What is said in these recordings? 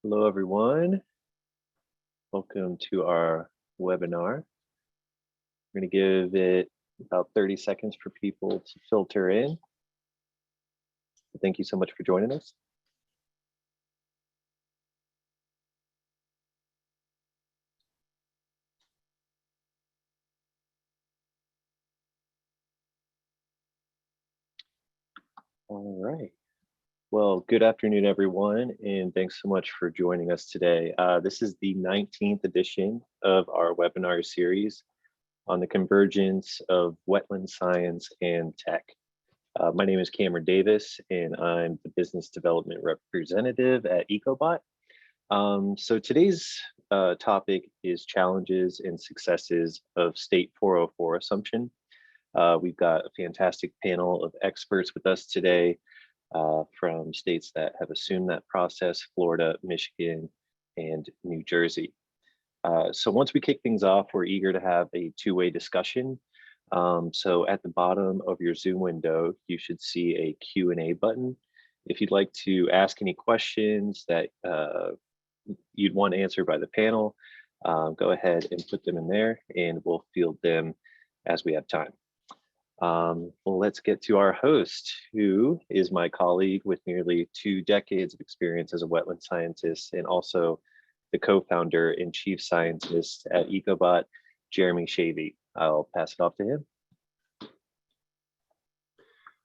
Hello, everyone. Welcome to our webinar. We're going to give it about 30 seconds for people to filter in. Thank you so much for joining us. All right. Well, good afternoon, everyone, and thanks so much for joining us today. This is the 19th edition of our webinar series on the convergence of wetland science and tech. My name is Cameron Davis, and I'm the business development representative at Ecobot. So today's topic is challenges and successes of State 404 assumption. We've got a fantastic panel of experts with us today from states that have assumed that process: Florida, Michigan, and New Jersey. So once we kick things off, we're eager to have a two-way discussion. So at the bottom of your Zoom window, you should see a Q&A button. If you'd like to ask any questions that you'd want answered by the panel, go ahead and put them in there and we'll field them as we have time. Well, let's get to our host, who is my colleague with nearly 2 decades of experience as a wetland scientist and also the co-founder and chief scientist at Ecobot, Jeremy Shavey. I'll pass it off to him.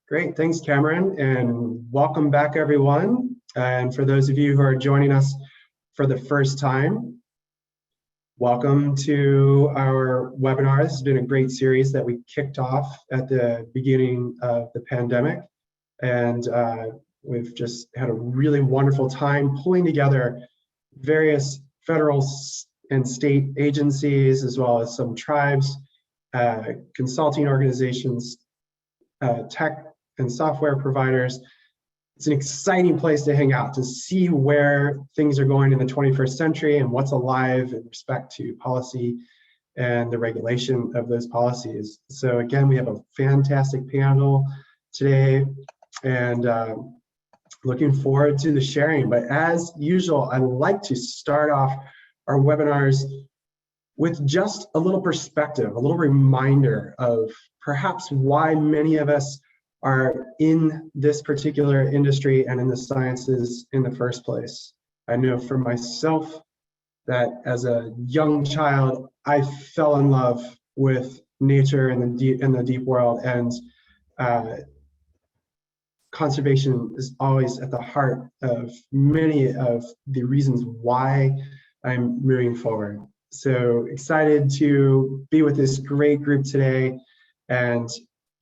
Great, thanks, Cameron, and welcome back, everyone. And for those of you who are joining us for the first time, welcome to our webinar. This has been a great series that we kicked off at the beginning of the pandemic. And we've just had a really wonderful time pulling together various federal and state agencies, as well as some tribes, consulting organizations, tech and software providers. It's an exciting place to hang out, to see where things are going in the 21st century and what's alive in respect to policy and the regulation of those policies. So again, we have a fantastic panel today and looking forward to the sharing. But as usual, I'd like to start off our webinars with just a little perspective, a little reminder of perhaps why many of us are in this particular industry and in the sciences in the first place. I know for myself that as a young child, I fell in love with nature and the deep world, and conservation is always at the heart of many of the reasons why I'm moving forward. So excited to be with this great group today and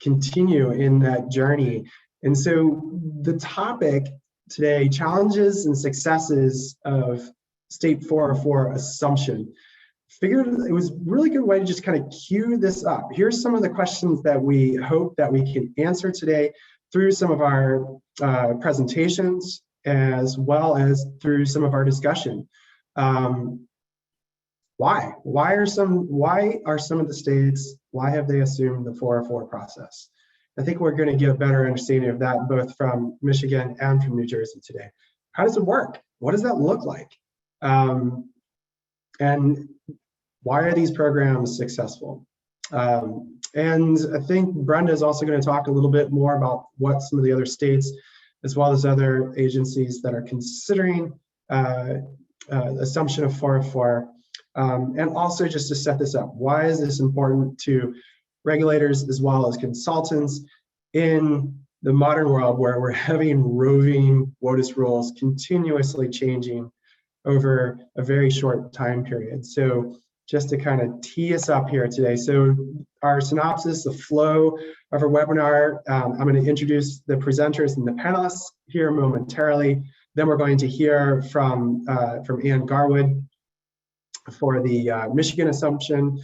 continue in that journey. And so the topic today, challenges and successes of State 404 assumption. Figured it was a really good way to just kind of cue this up. Here's some of the questions that we hope that we can answer today through some of our presentations, as well as through some of our discussion. Why? Why are some of the states, why have they assumed the 404 process? I think we're going to get a better understanding of that both from Michigan and from New Jersey today. How does it work? What does that look like? And why are these programs successful? And I think Brenda is also going to talk a little bit more about what some of the other states, as well as other agencies that are considering assumption of 404. And also just to set this up, why is this important to regulators as well as consultants in the modern world where we're having roving WOTUS rules continuously changing over a very short time period? So just to kind of tee us up here today. So our synopsis, the flow of our webinar, I'm going to introduce the presenters and the panelists here momentarily. Then we're going to hear from Ann Garwood for the Michigan assumption.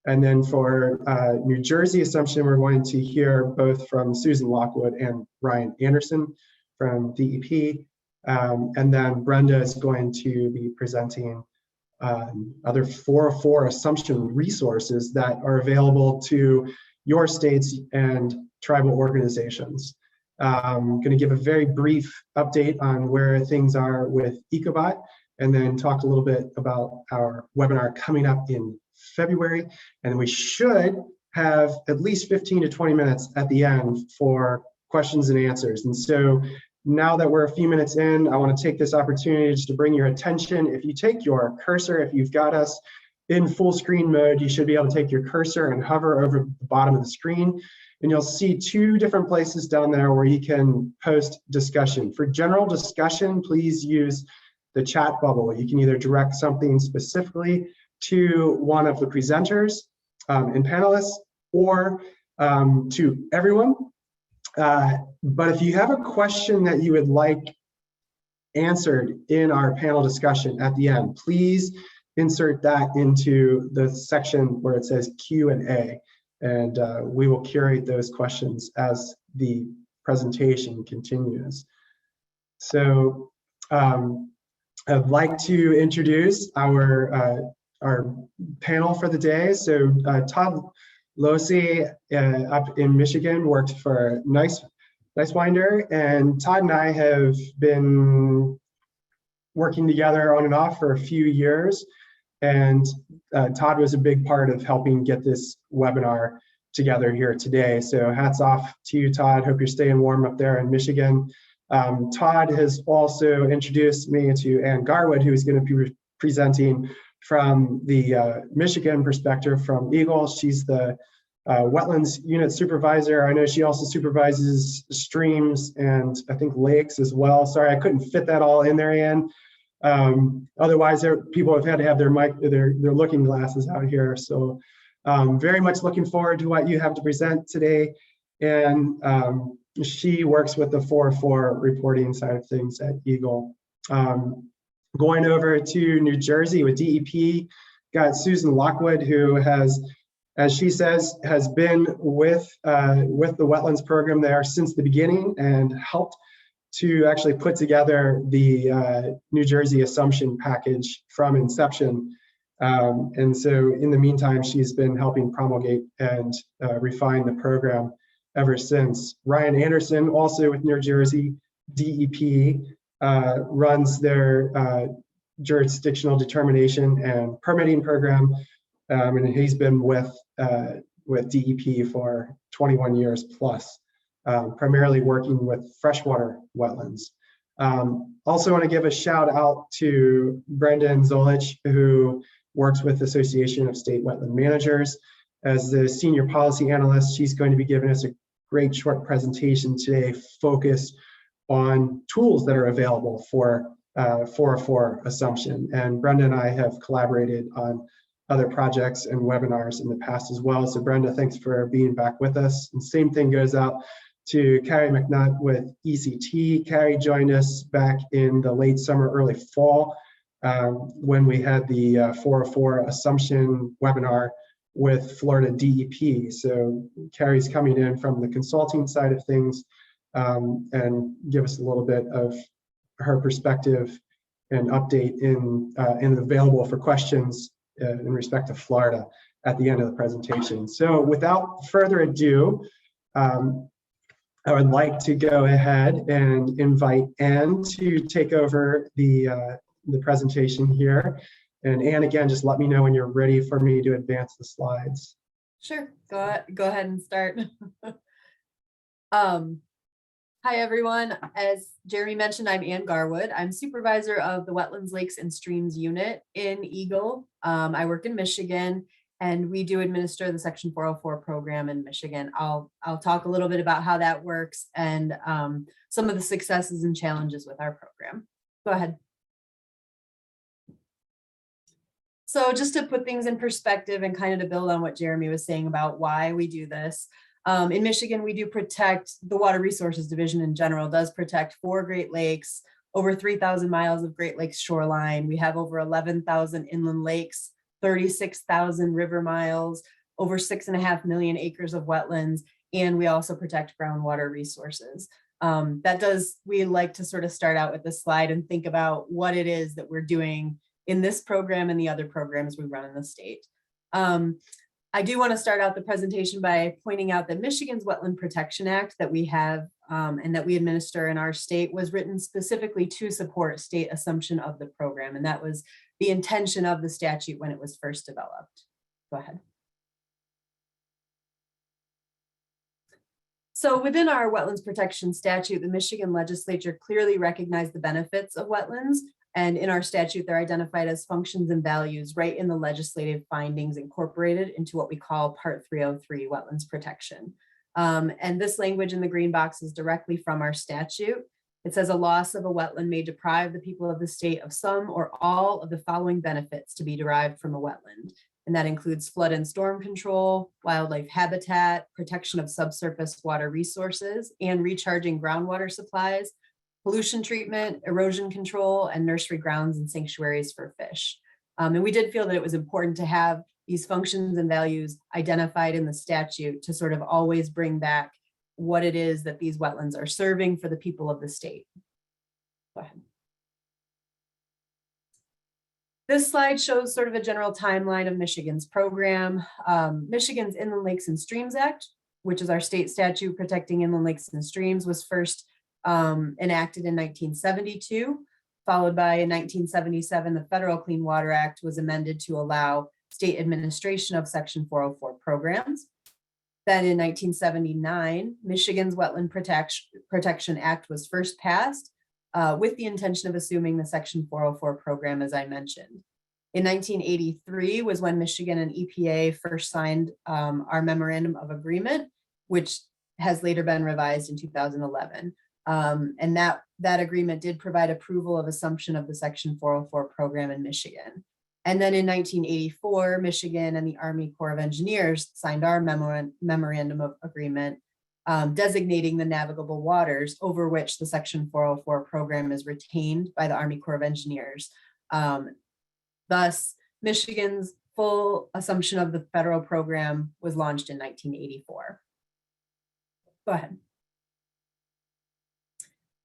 And then for New Jersey assumption, we're going to hear both from Susan Lockwood and Ryan Anderson from DEP. And then Brenda is going to be presenting other 404 assumption resources that are available to your states and tribal organizations. I'm going to give a very brief update on where things are with Ecobot, and then talk a little bit about our webinar coming up in February. And we should have at least 15 to 20 minutes at the end for questions and answers. And so now that we're a few minutes in, I want to take this opportunity just to bring your attention. If you take your cursor, if you've got us in full screen mode, you should be able to take your cursor and hover over the bottom of the screen, and you'll see two different places down there where you can post discussion. For general discussion, please use the chat bubble. You can either direct something specifically to one of the presenters and panelists, or to everyone. But if you have a question that you would like answered in our panel discussion at the end, please insert that into the section where it says Q&A, and we will curate those questions as the presentation continues. So I'd like to introduce our panel for the day. So Todd Losse up in Michigan worked for Niswander, and Todd and I have been working together on and off for a few years. And Todd was a big part of helping get this webinar together here today. So hats off to you, Todd. Hope you're staying warm up there in Michigan. Todd has also introduced me to Ann Garwood, who is going to be presenting from the Michigan perspective from Eagle. She's the Wetlands Unit Supervisor. I know she also supervises streams and I think lakes as well. Sorry, I couldn't fit that all in there, Ann. Otherwise, people have had to have their looking glasses out here. So very much looking forward to what you have to present today. And she works with the 404 reporting side of things at Eagle. Going over to New Jersey with DEP, got Susan Lockwood, who has, as she says, has been with the wetlands program there since the beginning and helped to actually put together the New Jersey assumption package from inception. And so in the meantime, she's been helping promulgate and refine the program ever since. Ryan Anderson, also with New Jersey DEP, runs their jurisdictional determination and permitting program. And he's been with DEP for 21 years plus. Primarily working with freshwater wetlands. Also want to give a shout out to Brendan Zolich, who works with the Association of State Wetland Managers. As the senior policy analyst, she's going to be giving us a great short presentation today focused on tools that are available for 404 assumption. And Brenda and I have collaborated on other projects and webinars in the past as well. So Brenda, thanks for being back with us. And same thing goes out to Kerri MacNutt with ECT. Kerri joined us back in the late summer, early fall, when we had the 404 assumption webinar with Florida DEP. So Kerri's coming in from the consulting side of things and give us a little bit of her perspective and update in available for questions in respect to Florida at the end of the presentation. So without further ado, I would like to go ahead and invite Ann to take over the presentation here. And Ann, again, just let me know when you're ready for me to advance the slides. Sure, go ahead and start. Hi, everyone. As Jeremy mentioned, I'm Ann Garwood. I'm supervisor of the Wetlands, Lakes, and Streams unit in Eagle. I work in Michigan, and we do administer the Section 404 program in Michigan. I'll talk a little bit about how that works and some of the successes and challenges with our program. Go ahead. So just to put things in perspective and kind of to build on what Jeremy was saying about why we do this. In Michigan, we do protect, the Water Resources Division in general does protect 4 Great Lakes, over 3,000 miles of Great Lakes shoreline. We have over 11,000 inland lakes, 36,000 river miles, over 6.5 million acres of wetlands, and we also protect groundwater resources. We like to sort of start out with this slide and think about what it is that we're doing in this program and the other programs we run in the state. I do want to start out the presentation by pointing out that Michigan's Wetland Protection Act that we have and that we administer in our state was written specifically to support state assumption of the program. And that was the intention of the statute when it was first developed. Go ahead. So within our wetlands protection statute, the Michigan legislature clearly recognized the benefits of wetlands. And in our statute, they're identified as functions and values right in the legislative findings incorporated into what we call Part 303 wetlands protection. And this language in the green box is directly from our statute. It says a loss of a wetland may deprive the people of the state of some or all of the following benefits to be derived from a wetland. And that includes flood and storm control, wildlife habitat, protection of subsurface water resources, and recharging groundwater supplies, pollution treatment, erosion control, and nursery grounds and sanctuaries for fish. And we did feel that it was important to have these functions and values identified in the statute to sort of always bring back what it is that these wetlands are serving for the people of the state. Go ahead. This slide shows sort of a general timeline of Michigan's program. Michigan's Inland Lakes and Streams Act, which is our state statute protecting inland lakes and streams, was first enacted in 1972, followed by in 1977, the Federal Clean Water Act was amended to allow state administration of Section 404 programs. Then in 1979, Michigan's Wetland Protection Act was first passed with the intention of assuming the Section 404 program, as I mentioned. In 1983 was when Michigan and EPA first signed our Memorandum of Agreement, which has later been revised in 2011. And that agreement did provide approval of assumption of the Section 404 program in Michigan. And then in 1984, Michigan and the Army Corps of Engineers signed our Memorandum of Agreement, designating the navigable waters over which the Section 404 program is retained by the Army Corps of Engineers. Thus, Michigan's full assumption of the federal program was launched in 1984. Go ahead.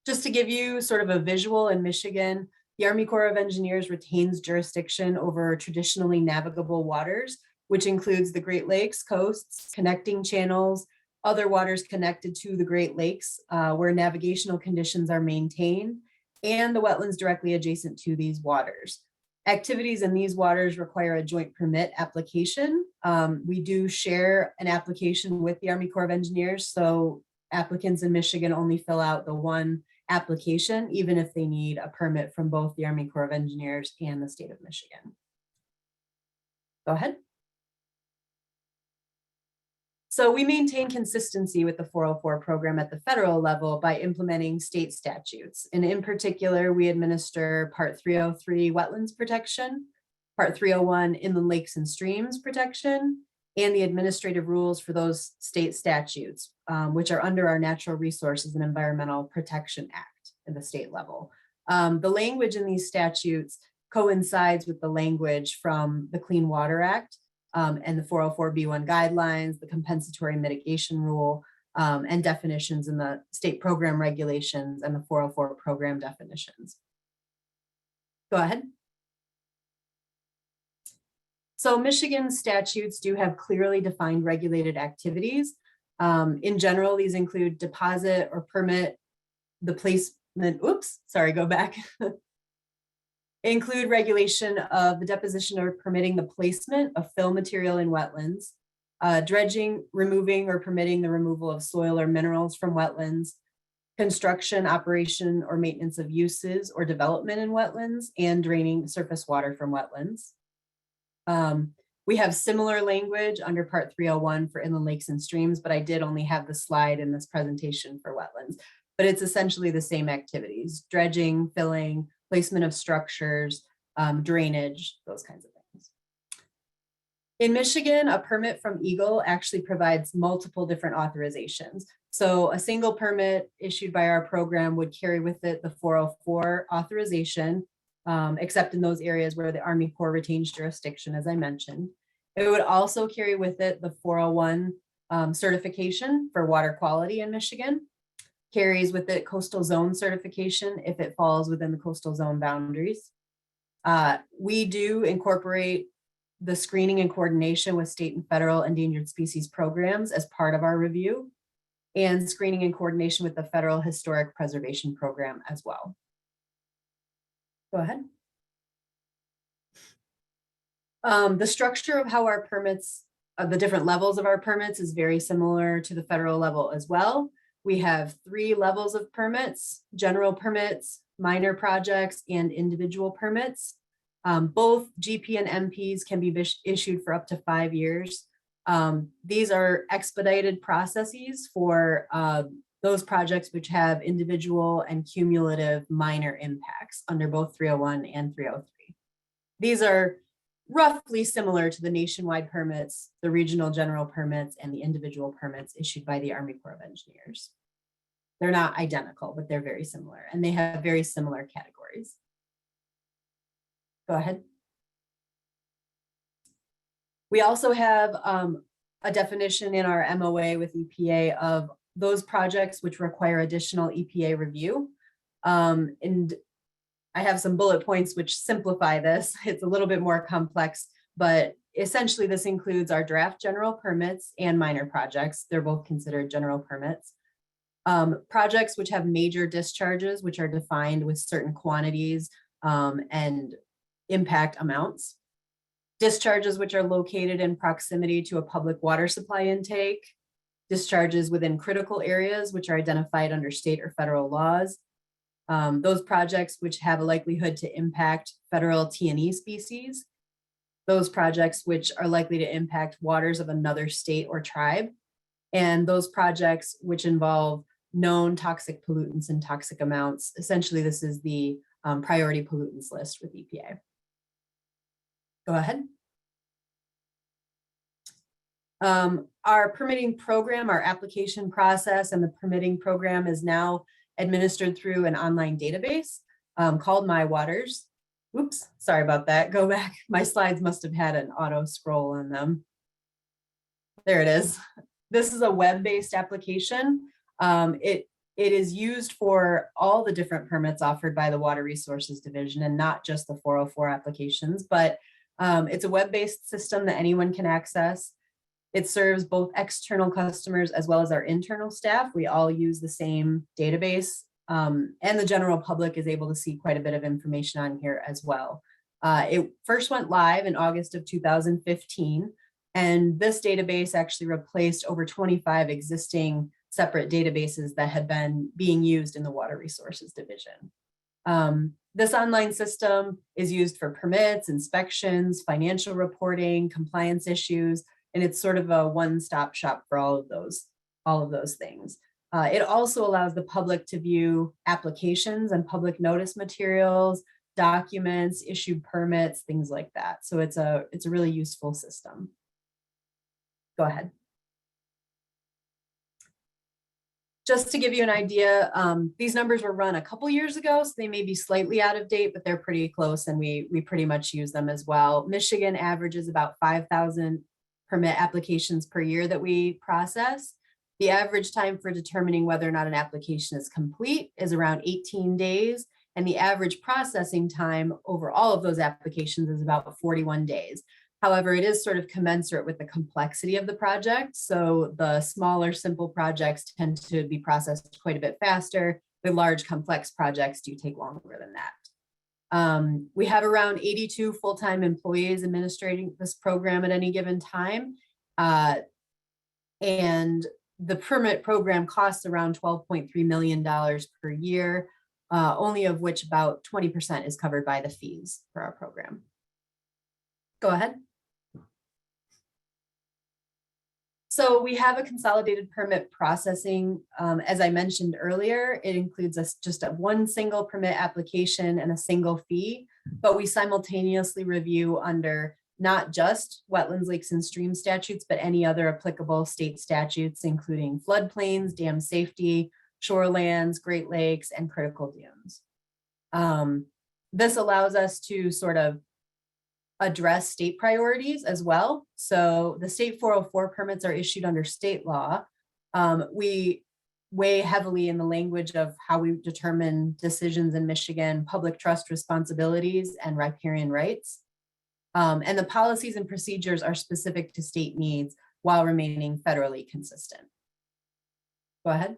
Just to give you sort of a visual, in Michigan, the Army Corps of Engineers retains jurisdiction over traditionally navigable waters, which includes the Great Lakes coasts, connecting channels, other waters connected to the Great Lakes where navigational conditions are maintained, and the wetlands directly adjacent to these waters. Activities in these waters require a joint permit application. We do share an application with the Army Corps of Engineers, so applicants in Michigan only fill out the one application, even if they need a permit from both the Army Corps of Engineers and the state of Michigan. Go ahead. So we maintain consistency with the 404 program at the federal level by implementing state statutes. And in particular, we administer Part 303 Wetlands Protection, Part 301 Inland Lakes and Streams Protection, and the administrative rules for those state statutes, which are under our Natural Resources and Environmental Protection Act at the state level. The language in these statutes coincides with the language from the Clean Water Act and the 404B1 guidelines, the compensatory mitigation rule, and definitions in the state program regulations and the 404 program definitions. Go ahead. So Michigan statutes do have clearly defined regulated activities. In general, these include deposit or permit the placement, oops, sorry, go back. Include regulation of the deposition or permitting the placement of fill material in wetlands, dredging, removing or permitting the removal of soil or minerals from wetlands, construction, operation, or maintenance of uses or development in wetlands, and draining surface water from wetlands. We have similar language under Part 301 for inland lakes and streams, but I did only have the slide in this presentation for wetlands. But it's essentially the same activities: dredging, filling, placement of structures, drainage, those kinds of things. In Michigan, a permit from Eagle actually provides multiple different authorizations. So a single permit issued by our program would carry with it the 404 authorization, except in those areas where the Army Corps retains jurisdiction, as I mentioned. It would also carry with it the 401 certification for water quality in Michigan. Carries with it coastal zone certification if it falls within the coastal zone boundaries. We do incorporate the screening and coordination with state and federal endangered species programs as part of our review. and screening in coordination with the Federal Historic Preservation Program as well. Go ahead. The structure of how our permits, the different levels of our permits is very similar to the federal level as well. We have 3 levels of permits: general permits, minor projects, and individual permits. Both GP and MPs can be issued for up to 5 years. These are expedited processes for those projects which have individual and cumulative minor impacts under both 301 and 303. These are roughly similar to the nationwide permits, the regional general permits, and the individual permits issued by the Army Corps of Engineers. They're not identical, but they're very similar, and they have very similar categories. Go ahead. We also have a definition in our MOA with EPA of those projects which require additional EPA review. And I have some bullet points which simplify this. It's a little bit more complex, but essentially this includes our draft general permits and minor projects. They're both considered general permits. Projects which have major discharges, which are defined with certain quantities and impact amounts. Discharges which are located in proximity to a public water supply intake. Discharges within critical areas which are identified under state or federal laws. Those projects which have a likelihood to impact federal T&E species. Those projects which are likely to impact waters of another state or tribe. And those projects which involve known toxic pollutants and toxic amounts. Essentially, this is the priority pollutants list with EPA. Go ahead. Our permitting program, our application process, and the permitting program is now administered through an online database called My Waters. Oops, sorry about that. Go back. My slides must have had an auto scroll on them. There it is. This is a web-based application. It is used for all the different permits offered by the Water Resources Division and not just the 404 applications, but it's a web-based system that anyone can access. It serves both external customers as well as our internal staff. We all use the same database, and the general public is able to see quite a bit of information on here as well. It first went live in August of 2015, and this database actually replaced over 25 existing separate databases that had been being used in the Water Resources Division. This online system is used for permits, inspections, financial reporting, compliance issues, and it's sort of a one-stop shop for all of those things. It also allows the public to view applications and public notice materials, documents, issued permits, things like that. So it's a really useful system. Go ahead. Just to give you an idea, these numbers were run a couple years ago, so they may be slightly out of date, but they're pretty close, and we pretty much use them as well. Michigan averages about 5,000 permit applications per year that we process. The average time for determining whether or not an application is complete is around 18 days, and the average processing time over all of those applications is about 41 days. However, it is sort of commensurate with the complexity of the project. So the smaller, simple projects tend to be processed quite a bit faster. The large, complex projects do take longer than that. We have around 82 full-time employees administrating this program at any given time. And the permit program costs around $12.3 million per year, only of which about 20% is covered by the fees for our program. Go ahead. So we have a consolidated permit processing. As I mentioned earlier, it includes just one single permit application and a single fee, but we simultaneously review under not just wetlands, lakes, and stream statutes, but any other applicable state statutes, including floodplains, dam safety, shorelands, Great Lakes, and critical dunes. This allows us to sort of address state priorities as well. So the state 404 permits are issued under state law. We weigh heavily in the language of how we determine decisions in Michigan, public trust responsibilities and riparian rights. And the policies and procedures are specific to state needs while remaining federally consistent. Go ahead.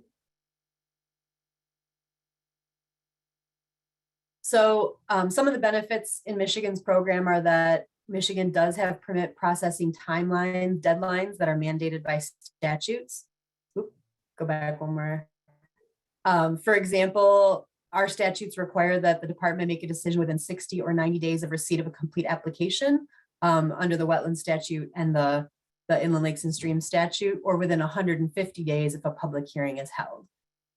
So some of the benefits in Michigan's program are that Michigan does have permit processing timelines, deadlines that are mandated by statutes. Oop, go back one more. For example, our statutes require that the department make a decision within 60 or 90 days of receipt of a complete application under the Wetland Statute and the Inland Lakes and Streams Statute, or within 150 days if a public hearing is held.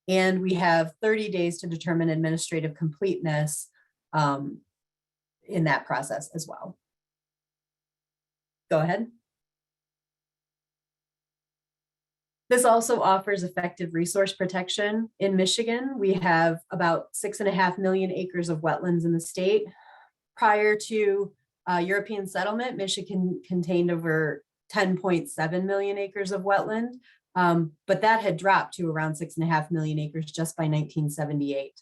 And we have 30 days to determine administrative completeness in that process as well. Go ahead. This also offers effective resource protection. In Michigan, we have about 6.5 million acres of wetlands in the state. Prior to European settlement, Michigan contained over 10.7 million acres of wetland, but that had dropped to around 6.5 million acres just by 1978.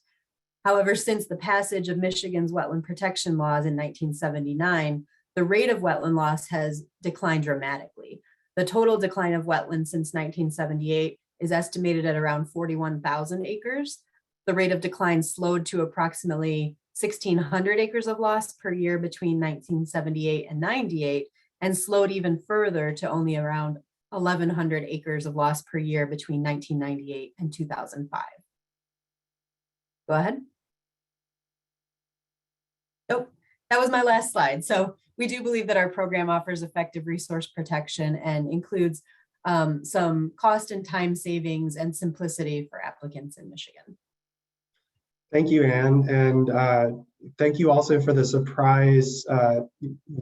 However, since the passage of Michigan's wetland protection laws in 1979, the rate of wetland loss has declined dramatically. The total decline of wetlands since 1978 is estimated at around 41,000 acres. The rate of decline slowed to approximately 1,600 acres of loss per year between 1978 and 98, and slowed even further to only around 1,100 acres of loss per year between 1998 and 2005. Go ahead. Nope, that was my last slide. So we do believe that our program offers effective resource protection and includes some cost and time savings and simplicity for applicants in Michigan. Thank you, Anne, and thank you also for the surprise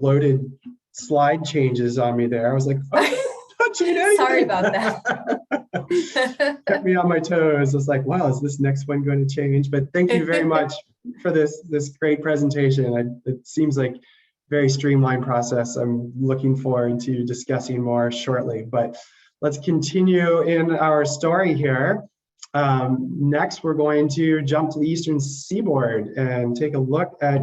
loaded slide changes on me there. I was like, oh, touching anything. Sorry about that. Kept me on my toes. I was like, wow, is this next one going to change? But thank you very much for this great presentation. It seems like a very streamlined process. I'm looking forward to discussing more shortly, but let's continue in our story here. Next, we're going to jump to the Eastern Seaboard and take a look at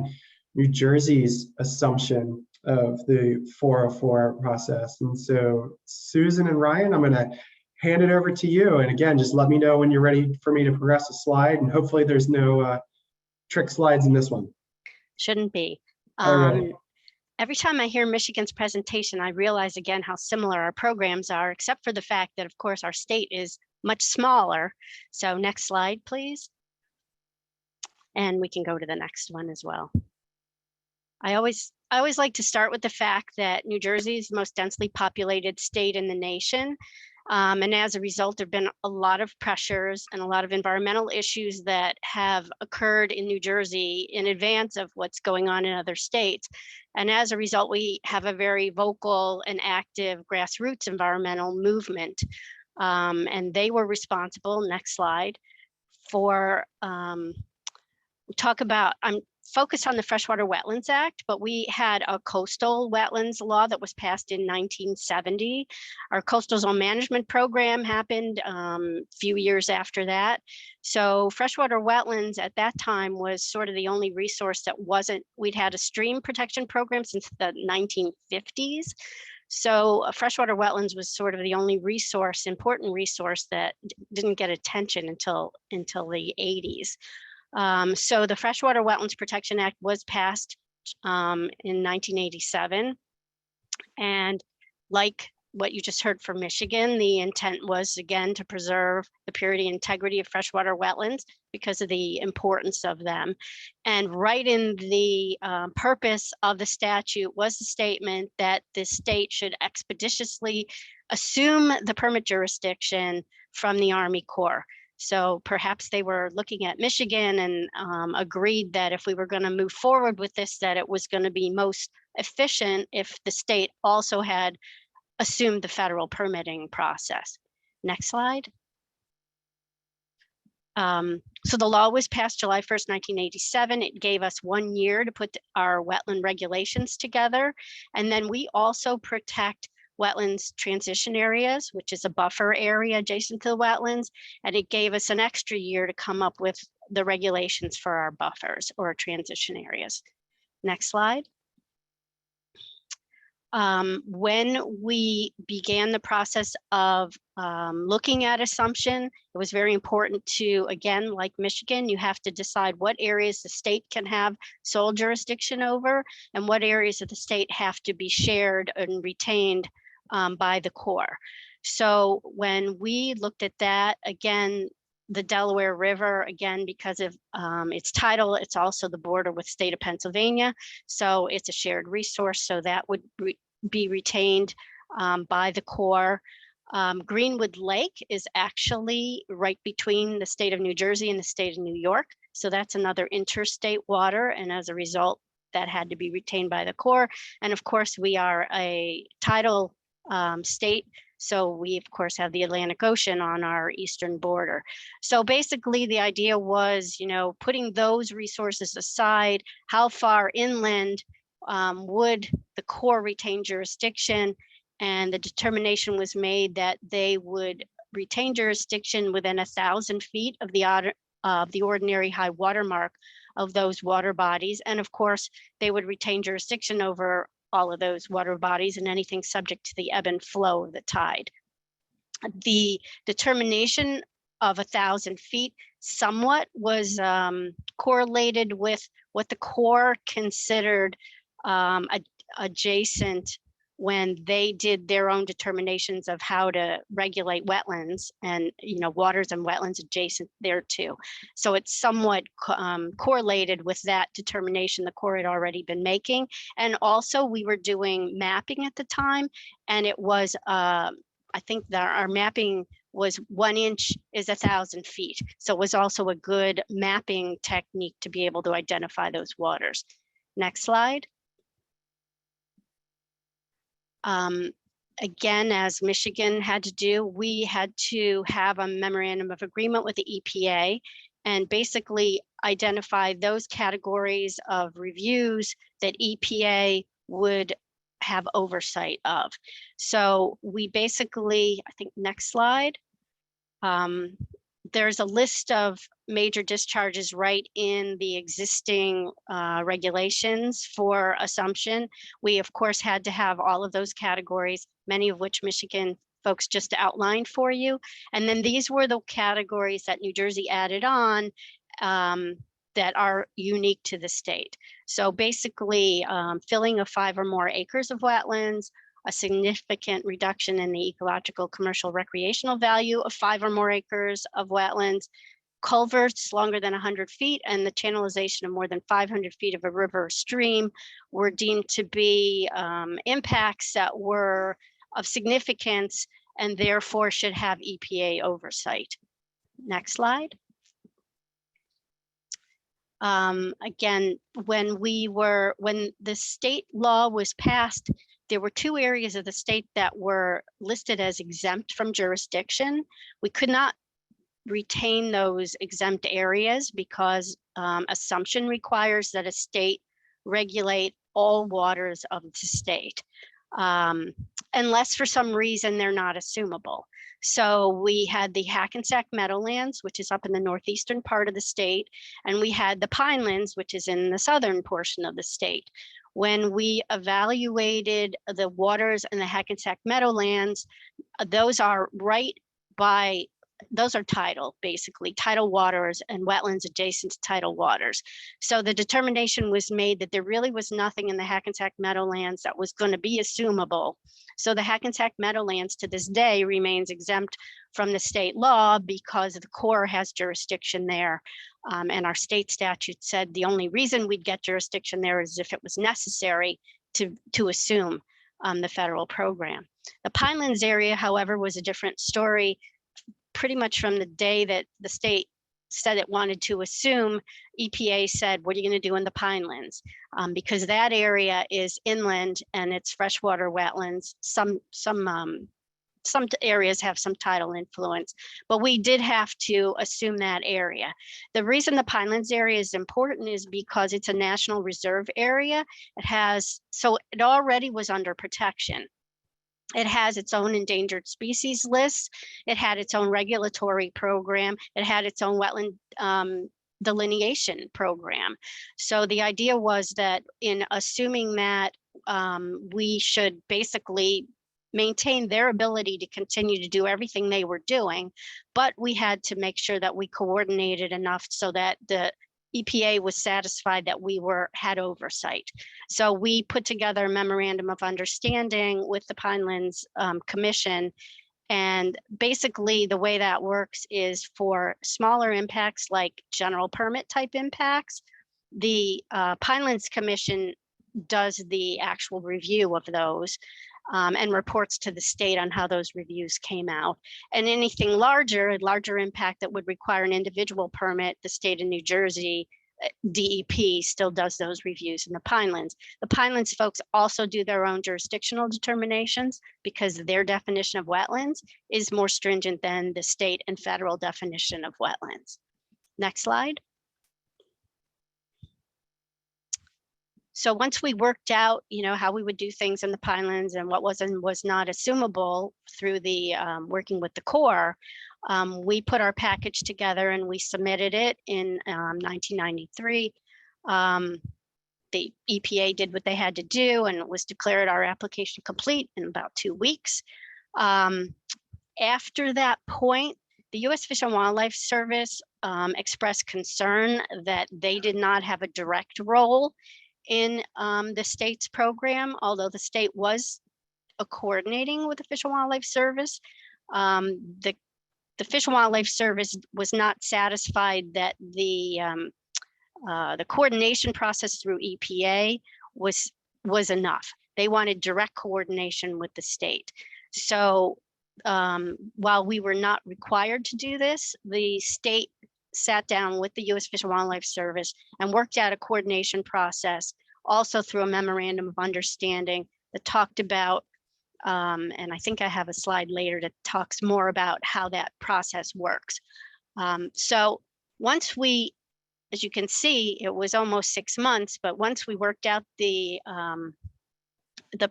New Jersey's assumption of the 404 process. And so, Susan and Ryan, I'm going to hand it over to you. And again, just let me know when you're ready for me to progress a slide. And hopefully there's no trick slides in this one. Shouldn't be. Right. Every time I hear Michigan's presentation, I realize again how similar our programs are, except for the fact that, of course, our state is much smaller. So next slide, please. And we can go to the next one as well. I always like to start with the fact that New Jersey is the most densely populated state in the nation. And as a result, there have been a lot of pressures and a lot of environmental issues that have occurred in New Jersey in advance of what's going on in other states. And as a result, we have a very vocal and active grassroots environmental movement. And they were responsible, next slide, for talk about, I'm focused on the Freshwater Wetlands Act, but we had a coastal wetlands law that was passed in 1970. Our coastal zone management program happened a few years after that. So freshwater wetlands at that time was sort of the only resource that wasn't, we'd had a stream protection program since the 1950s. So freshwater wetlands was sort of the only resource, important resource that didn't get attention until the 80s. So the Freshwater Wetlands Protection Act was passed in 1987. And like what you just heard from Michigan, the intent was, again, to preserve the purity and integrity of freshwater wetlands because of the importance of them. And right in the purpose of the statute was the statement that the state should expeditiously assume the permit jurisdiction from the Army Corps. So perhaps they were looking at Michigan and agreed that if we were going to move forward with this, that it was going to be most efficient if the state also had assumed the federal permitting process. Next slide. So the law was passed July 1st, 1987. It gave us 1 year to put our wetland regulations together. And then we also protect wetlands transition areas, which is a buffer area adjacent to the wetlands. And it gave us an extra year to come up with the regulations for our buffers or transition areas. Next slide. When we began the process of looking at assumption. It was very important to, again, like Michigan, you have to decide what areas the state can have sole jurisdiction over and what areas of the state have to be shared and retained by the Corps. So when we looked at that, again, the Delaware River, again, because of its title, it's also the border with state of Pennsylvania. So it's a shared resource. So that would be retained by the Corps. Greenwood Lake is actually right between the state of New Jersey and the state of New York. So that's another interstate water. And as a result, that had to be retained by the Corps. And of course, we are a tidal state. So we, of course, have the Atlantic Ocean on our eastern border. So basically, the idea was, you know, putting those resources aside, how far inland would the Corps retain jurisdiction? And the determination was made that they would retain jurisdiction within 1,000 feet of the ordinary high water mark of those water bodies. And of course, they would retain jurisdiction over all of those water bodies and anything subject to the ebb and flow of the tide. The determination of 1,000 feet somewhat was correlated with what the Corps considered adjacent when they did their own determinations of how to regulate wetlands and, you know, waters and wetlands adjacent there too. So it's somewhat correlated with that determination the Corps had already been making. And also we were doing mapping at the time, and it was, I think that our mapping was 1 inch is 1,000 feet. So it was also a good mapping technique to be able to identify those waters. Next slide. Again, as Michigan had to do, we had to have a memorandum of agreement with the EPA and basically identify those categories of reviews that EPA would have oversight of. So we basically, I think next slide, there's a list of major discharges right in the existing regulations for assumption. We, of course, had to have all of those categories, many of which Michigan folks just outlined for you. And then these were the categories that New Jersey added on that are unique to the state. So basically, filling of 5 or more acres of wetlands, a significant reduction in the ecological, commercial, recreational value of 5 or more acres of wetlands, culverts longer than 100 feet, and the channelization of more than 500 feet of a river or stream were deemed to be impacts that were of significance and therefore should have EPA oversight. Next slide. Again, when the state law was passed, there were 2 areas of the state that were listed as exempt from jurisdiction. We could not retain those exempt areas because assumption requires that a state regulate all waters of the state, unless for some reason they're not assumable. So we had the Hackensack Meadowlands, which is up in the northeastern part of the state, and we had the Pinelands, which is in the southern portion of the state. When we evaluated the waters in the Hackensack Meadowlands, those are those are tidal, basically, tidal waters and wetlands adjacent to tidal waters. So the determination was made that there really was nothing in the Hackensack Meadowlands that was going to be assumable. So the Hackensack Meadowlands to this day remains exempt from the state law because the Corps has jurisdiction there. And our state statute said the only reason we'd get jurisdiction there is if it was necessary to assume the federal program. The Pinelands area, however, was a different story. Pretty much from the day that the state said it wanted to assume, EPA said, what are you going to do in the Pinelands? Because that area is inland and it's freshwater wetlands. Some areas have some tidal influence, but we did have to assume that area. The reason the Pinelands area is important is because it's a national reserve area. So it already was under protection. It has its own endangered species list. It had its own regulatory program. It had its own wetland delineation program. So the idea was that in assuming that we should basically maintain their ability to continue to do everything they were doing, but we had to make sure that we coordinated enough so that the EPA was satisfied that we had oversight. So we put together a memorandum of understanding with the Pinelands Commission. And basically the way that works is for smaller impacts like general permit type impacts, the Pinelands Commission does the actual review of those and reports to the state on how those reviews came out. And anything larger impact that would require an individual permit, the state of New Jersey, DEP still does those reviews in the Pinelands. The Pinelands folks also do their own jurisdictional determinations because their definition of wetlands is more stringent than the state and federal definition of wetlands. Next slide. So once we worked out, how we would do things in the Pinelands and what was and was not assumable through the working with the Corps, we put our package together and we submitted it in 1993. The EPA did what they had to do and it was declared our application complete in about 2 weeks. After that point, the U.S. Fish and Wildlife Service expressed concern that they did not have a direct role in the state's program, although the state was coordinating with the Fish and Wildlife Service. The Fish and Wildlife Service was not satisfied that the coordination process through EPA was enough. They wanted direct coordination with the state. So while we were not required to do this, the state sat down with the U.S. Fish and Wildlife Service and worked out a coordination process, also through a memorandum of understanding that talked about, and I think I have a slide later that talks more about how that process works. So once we, as you can see, it was almost 6 months, but once we worked out the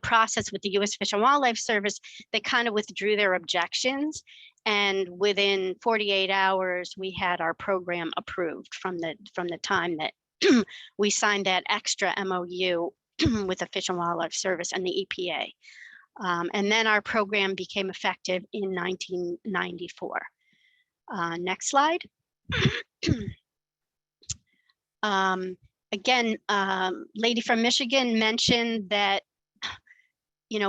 process with the U.S. Fish and Wildlife Service, they kind of withdrew their objections. And within 48 hours, we had our program approved from the time that we signed that extra MOU with the Fish and Wildlife Service and the EPA. And then our program became effective in 1994. Next slide. Again, lady from Michigan mentioned that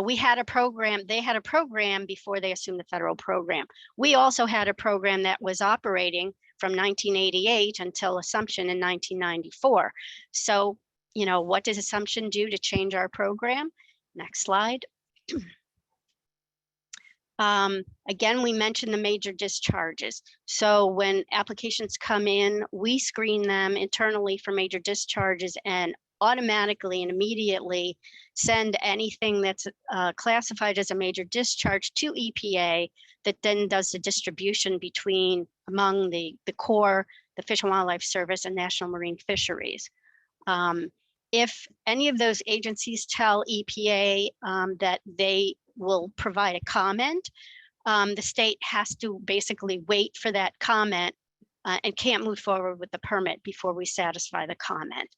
we had a program, they had a program before they assumed the federal program. We also had a program that was operating from 1988 until assumption in 1994. So, what does assumption do to change our program? Next slide. Again, we mentioned the major discharges. So when applications come in, we screen them internally for major discharges and automatically and immediately send anything that's classified as a major discharge to EPA that then does the distribution among the Corps, the Fish and Wildlife Service, and National Marine Fisheries. If any of those agencies tell EPA that they will provide a comment, the state has to basically wait for that comment and can't move forward with the permit before we satisfy the comment.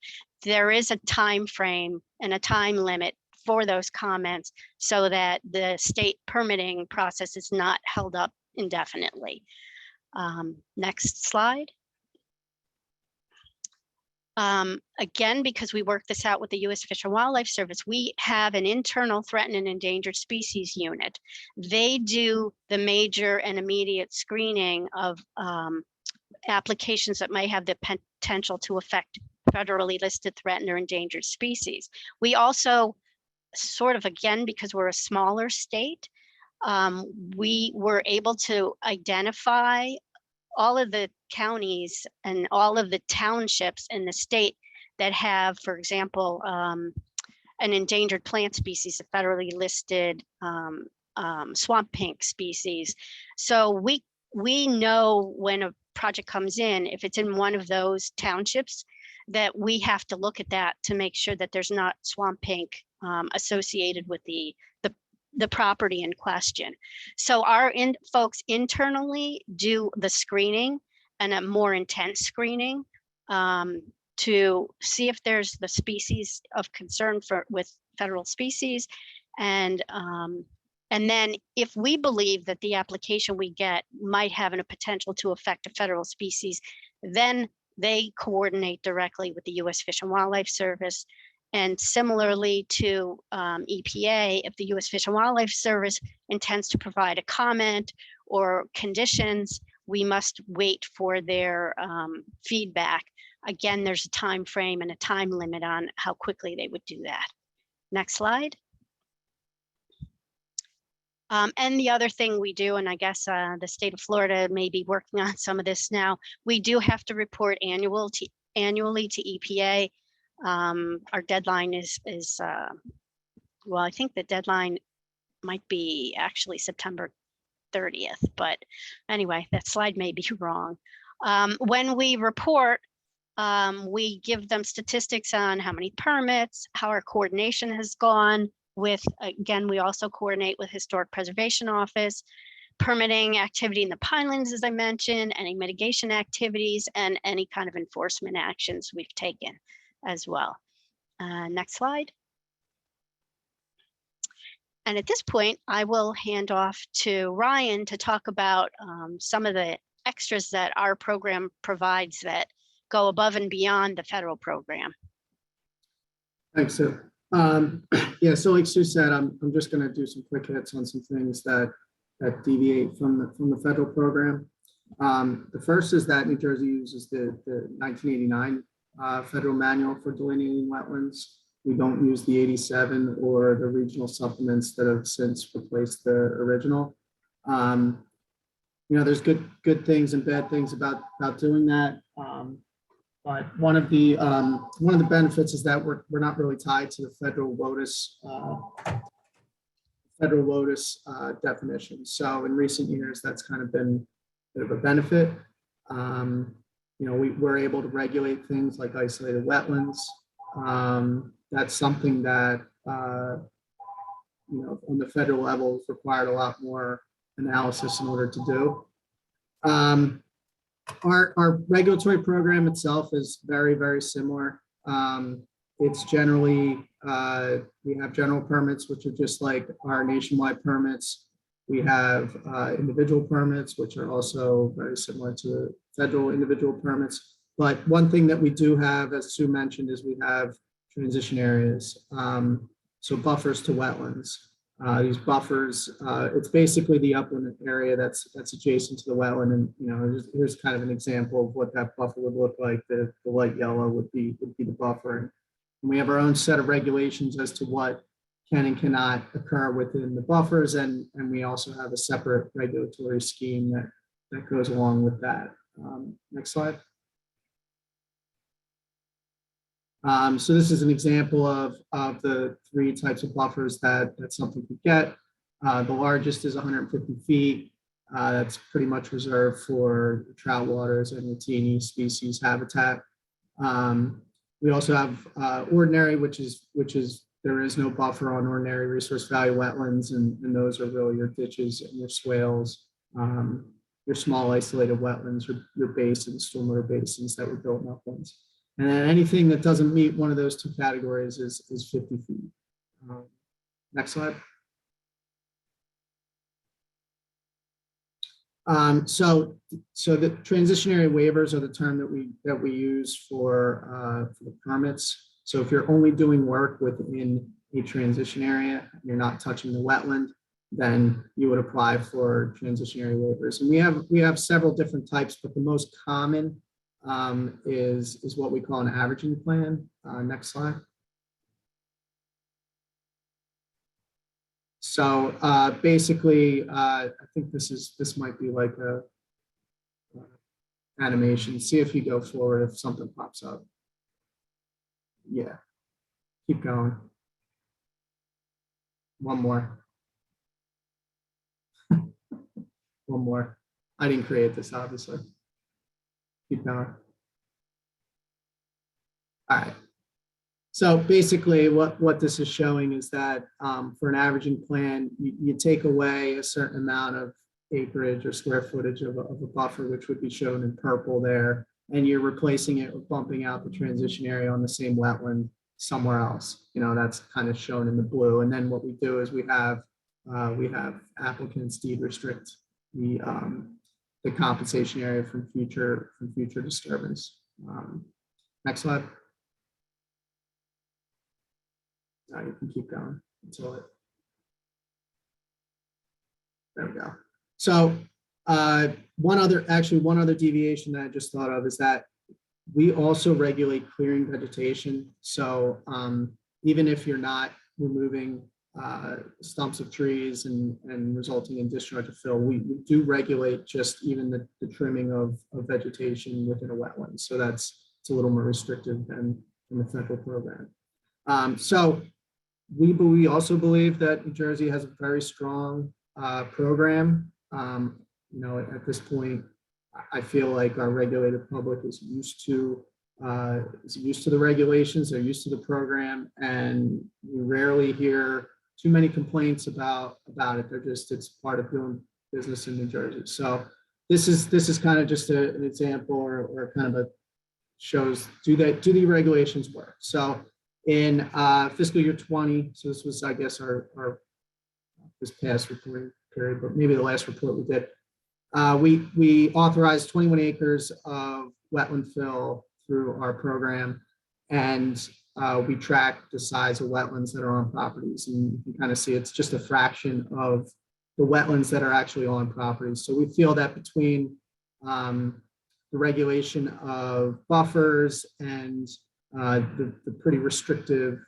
There is a time frame and a time limit for those comments so that the state permitting process is not held up indefinitely. Next slide. Again, because we worked this out with the U.S. Fish and Wildlife Service, we have an internal threatened and endangered species unit. They do the major and immediate screening of applications that might have the potential to affect federally listed threatened or endangered species. We also sort of, again, because we're a smaller state, we were able to identify all of the counties and all of the townships in the state that have, for example, an endangered plant species, a federally listed swamp pink species. So we know when a project comes in, if it's in one of those townships, that we have to look at that to make sure that there's not swamp pink associated with the property in question. So our folks internally do the screening and a more intense screening to see if there's the species of concern with federal species, and And then if we believe that the application we get might have a potential to affect a federal species, then they coordinate directly with the U.S. Fish and Wildlife Service. And similarly to EPA, if the U.S. Fish and Wildlife Service intends to provide a comment or conditions, we must wait for their feedback. Again, there's a time frame and a time limit on how quickly they would do that. Next slide. And the other thing we do, and I guess the state of Florida may be working on some of this now, we do have to report annually to EPA. Our deadline is well, I think the deadline might be actually September 30th, but anyway, that slide may be wrong. When we report, we give them statistics on how many permits, how our coordination has gone with, again, we also coordinate with Historic Preservation Office, permitting activity in the Pinelands, as I mentioned, any mitigation activities, and any kind of enforcement actions we've taken as well. Next slide. And at this point, I will hand off to Ryan to talk about some of the extras that our program provides that go above and beyond the federal program. Thanks, Sue. Yeah, so like Sue said, I'm just going to do some quick hits on some things that deviate from the federal program. The first is that New Jersey uses the 1989 federal manual for delineating wetlands. We don't use the 87 or the regional supplements that have since replaced the original. You know, there's good things and bad things about doing that. But one of the benefits is that we're not really tied to the federal WOTUS definition. So in recent years, that's kind of been a bit of a benefit. You know, we're able to regulate things like isolated wetlands. That's something that you know, on the federal level is required a lot more analysis in order to do. Our regulatory program itself is very, very similar. It's generally, we have general permits, which are just like our nationwide permits. We have individual permits, which are also very similar to the federal individual permits. But one thing that we do have, as Sue mentioned, is we have transition areas. So buffers to wetlands. These buffers, it's basically the upland area that's adjacent to the wetland, and you know, here's kind of an example of what that buffer would look like. The light yellow would be the buffer, and we have our own set of regulations as to what can and cannot occur within the buffers, and we also have a separate regulatory scheme that goes along with that. Next slide. So this is an example of the three types of buffers that something could get. The largest is 150 feet. That's pretty much reserved for trout waters and routine species habitat. We also have ordinary, which is there is no buffer on ordinary resource value wetlands, and those are really your ditches and your swales, your small isolated wetlands, your basins, stormwater basins that were built in uplands. And then anything that doesn't meet one of those two categories is 50 feet. Next slide. So the transitionary waivers are the term that we use for the permits. So if you're only doing work within a transition area, you're not touching the wetland, then you would apply for transitionary waivers. And we have several different types, but the most common is what we call an averaging plan. Next slide. So basically, I think this might be like a animation. See if you go forward if something pops up. Yeah, keep going. One more. One more. I didn't create this, obviously. Keep going. All right. So basically what this is showing is that for an averaging plan, you take away a certain amount of acreage or square footage of a buffer, which would be shown in purple there, and you're replacing it with bumping out the transition area on the same wetland somewhere else. You know, that's kind of shown in the blue. And then what we do is we have we have applicants deed restrict the compensation area from future disturbance. Next slide. Now you can keep going until it. There we go. So one other deviation that I just thought of is that we also regulate clearing vegetation. So even if you're not removing stumps of trees and resulting in discharge of fill, we do regulate just even the trimming of vegetation within a wetland. So it's a little more restrictive than the federal program. So we also believe that New Jersey has a very strong program. You know, at this point, I feel like our regulated public is used to the regulations, they're used to the program, and we rarely hear too many complaints about it. It's part of doing business in New Jersey. So this is kind of just an example or kind of a shows do the regulations work. So in fiscal year 20, so this was, I guess, our this past reporting period, but maybe the last report we did. We authorized 21 acres of wetland fill through our program, and we track the size of wetlands that are on properties, and you can kind of see it's just a fraction of the wetlands that are actually on properties. So we feel that between the regulation of buffers and the pretty restrictive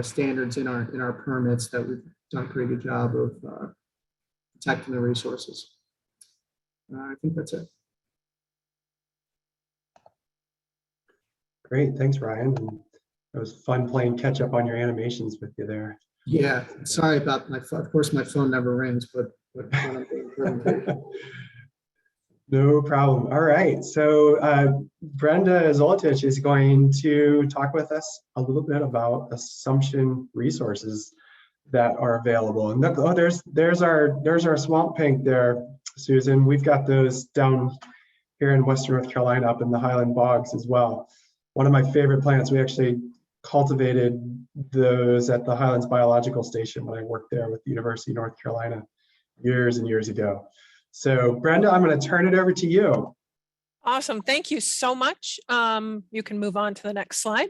standards in our permits, that we've done a pretty good job of protecting the resources. I think that's it. Great, thanks, Ryan. It was fun playing catch up on your animations with you there. Yeah, sorry about my phone. Of course, my phone never rings, but no problem. All right, so Brenda Zolotich is going to talk with us a little bit about assumption resources that are available. And look, oh, there's our swamp pink there, Susan. We've got those down here in Western North Carolina, up in the Highland Bogs as well. One of my favorite plants. We actually cultivated those at the Highlands Biological Station when I worked there with the University of North Carolina years and years ago. So Brenda, I'm going to turn it over to you. Awesome. Thank you so much. You can move on to the next slide.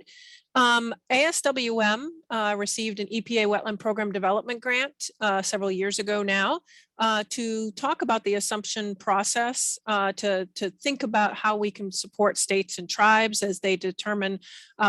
ASWM received an EPA Wetland Program Development Grant several years ago now to talk about the assumption process, to think about how we can support states and tribes as they determine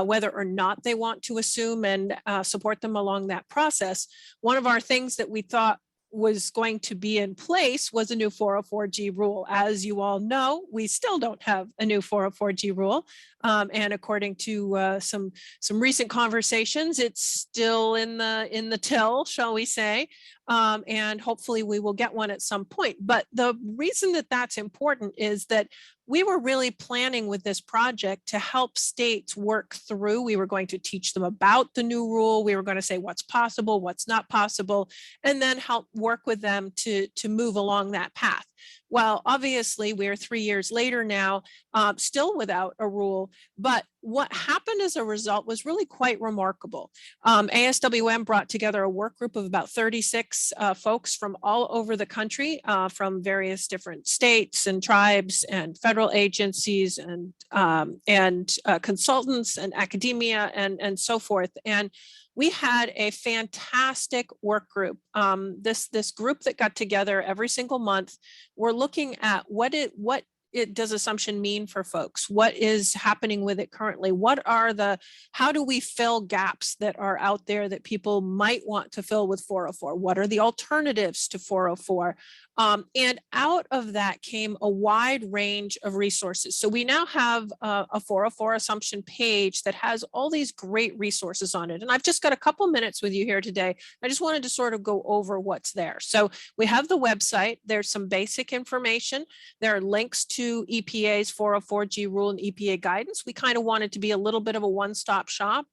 whether or not they want to assume and support them along that process. One of our things that we thought was going to be in place was a new 404G rule. As you all know, we still don't have a new 404G rule. And according to some recent conversations, it's still in the till, shall we say, and hopefully we will get one at some point. But the reason that that's important is that we were really planning with this project to help states work through. We were going to teach them about the new rule. We were going to say what's possible, what's not possible, and then help work with them to move along that path. Well, obviously, we're 3 years later now, still without a rule. But what happened as a result was really quite remarkable. ASWM brought together a work group of about 36 folks from all over the country, from various different states and tribes and federal agencies and consultants and academia and so forth. And we had a fantastic work group. This group that got together every single month, we're looking at what does assumption mean for folks? What is happening with it currently? How do we fill gaps that are out there that people might want to fill with 404? What are the alternatives to 404? And out of that came a wide range of resources. So we now have a 404 assumption page that has all these great resources on it. And I've just got a couple minutes with you here today. I just wanted to sort of go over what's there. So we have the website. There's some basic information. There are links to EPA's 404G rule and EPA guidance. We kind of wanted to be a little bit of a one-stop shop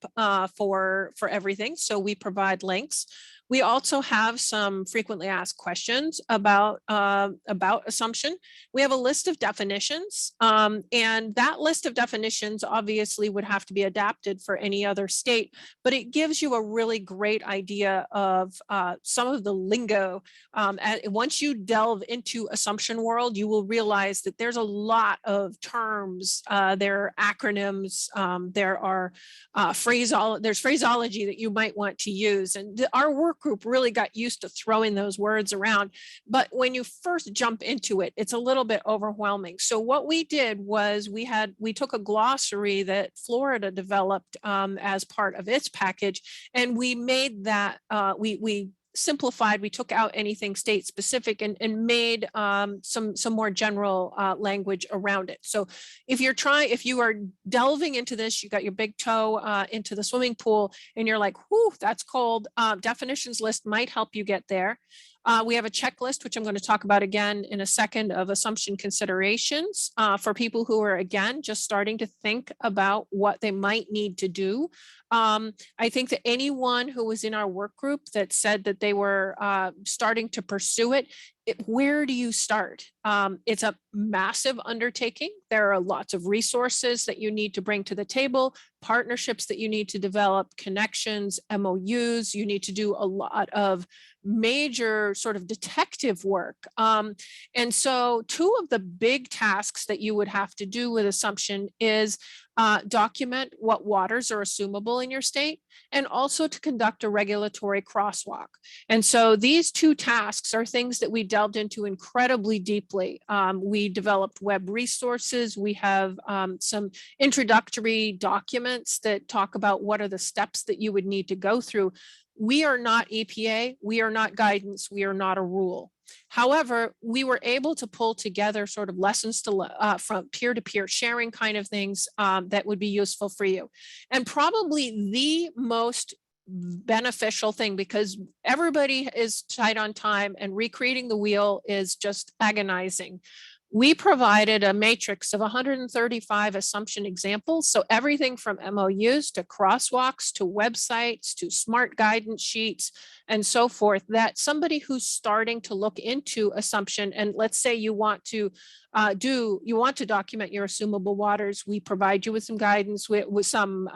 for everything. So we provide links. We also have some frequently asked questions about assumption. We have a list of definitions, and that list of definitions obviously would have to be adapted for any other state, but it gives you a really great idea of some of the lingo. Once you delve into assumption world, you will realize that there's a lot of terms, there are acronyms, there are there's phraseology that you might want to use. And our work group really got used to throwing those words around. But when you first jump into it, it's a little bit overwhelming. So what we did was we took a glossary that Florida developed as part of its package, and we made that, we simplified, we took out anything state specific and made some more general language around it. So if you are delving into this, you got your big toe into the swimming pool and you're like, whoo, that's cold. Definitions list might help you get there. We have a checklist, which I'm going to talk about again in a second, of assumption considerations for people who are, again, just starting to think about what they might need to do. I think that anyone who was in our work group that said that they were starting to pursue it, where do you start? It's a massive undertaking. There are lots of resources that you need to bring to the table, partnerships that you need to develop, connections, MOUs. You need to do a lot of major sort of detective work. And so two of the big tasks that you would have to do with assumption is document what waters are assumable in your state, and also to conduct a regulatory crosswalk. And so these two tasks are things that we delved into incredibly deeply. We developed web resources. We have some introductory documents that talk about what are the steps that you would need to go through. We are not EPA, we are not guidance, we are not a rule. However, we were able to pull together sort of lessons from peer-to-peer sharing kind of things that would be useful for you. And probably the most beneficial thing, because everybody is tight on time and recreating the wheel is just agonizing. We provided a matrix of 135 assumption examples. So everything from MOUs to crosswalks to websites to smart guidance sheets and so forth, that somebody who's starting to look into assumption, and let's say you want to document your assumable waters, we provide you with some guidance, with some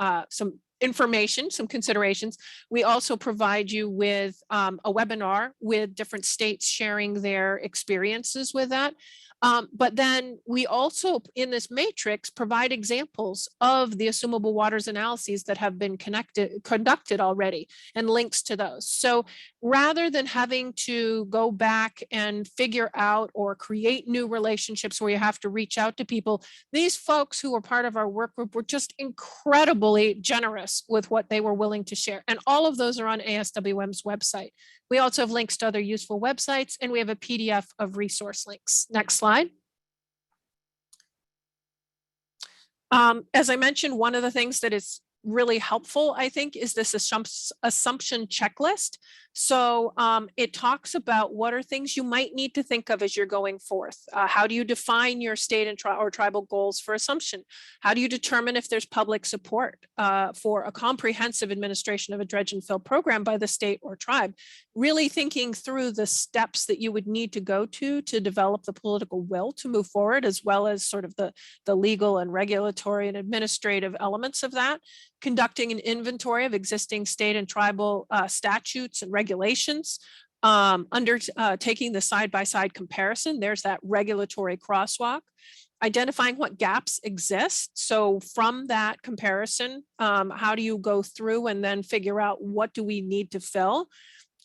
information, some considerations. We also provide you with a webinar with different states sharing their experiences with that. But then we also, in this matrix, provide examples of the assumable waters analyses that have been conducted already, and links to those. So rather than having to go back and figure out or create new relationships where you have to reach out to people, these folks who were part of our work group were just incredibly generous with what they were willing to share. And all of those are on ASWM's website. We also have links to other useful websites, and we have a PDF of resource links. Next slide. As I mentioned, one of the things that is really helpful, I think, is this assumption checklist. So it talks about what are things you might need to think of as you're going forth. How do you define your state and or tribal goals for assumption? How do you determine if there's public support for a comprehensive administration of a dredge and fill program by the state or tribe? Really thinking through the steps that you would need to go to develop the political will to move forward, as well as sort of the legal and regulatory and administrative elements of that. Conducting an inventory of existing state and tribal statutes and regulations, taking the side-by-side comparison. There's that regulatory crosswalk. Identifying what gaps exist. So from that comparison, how do you go through and then figure out what do we need to fill?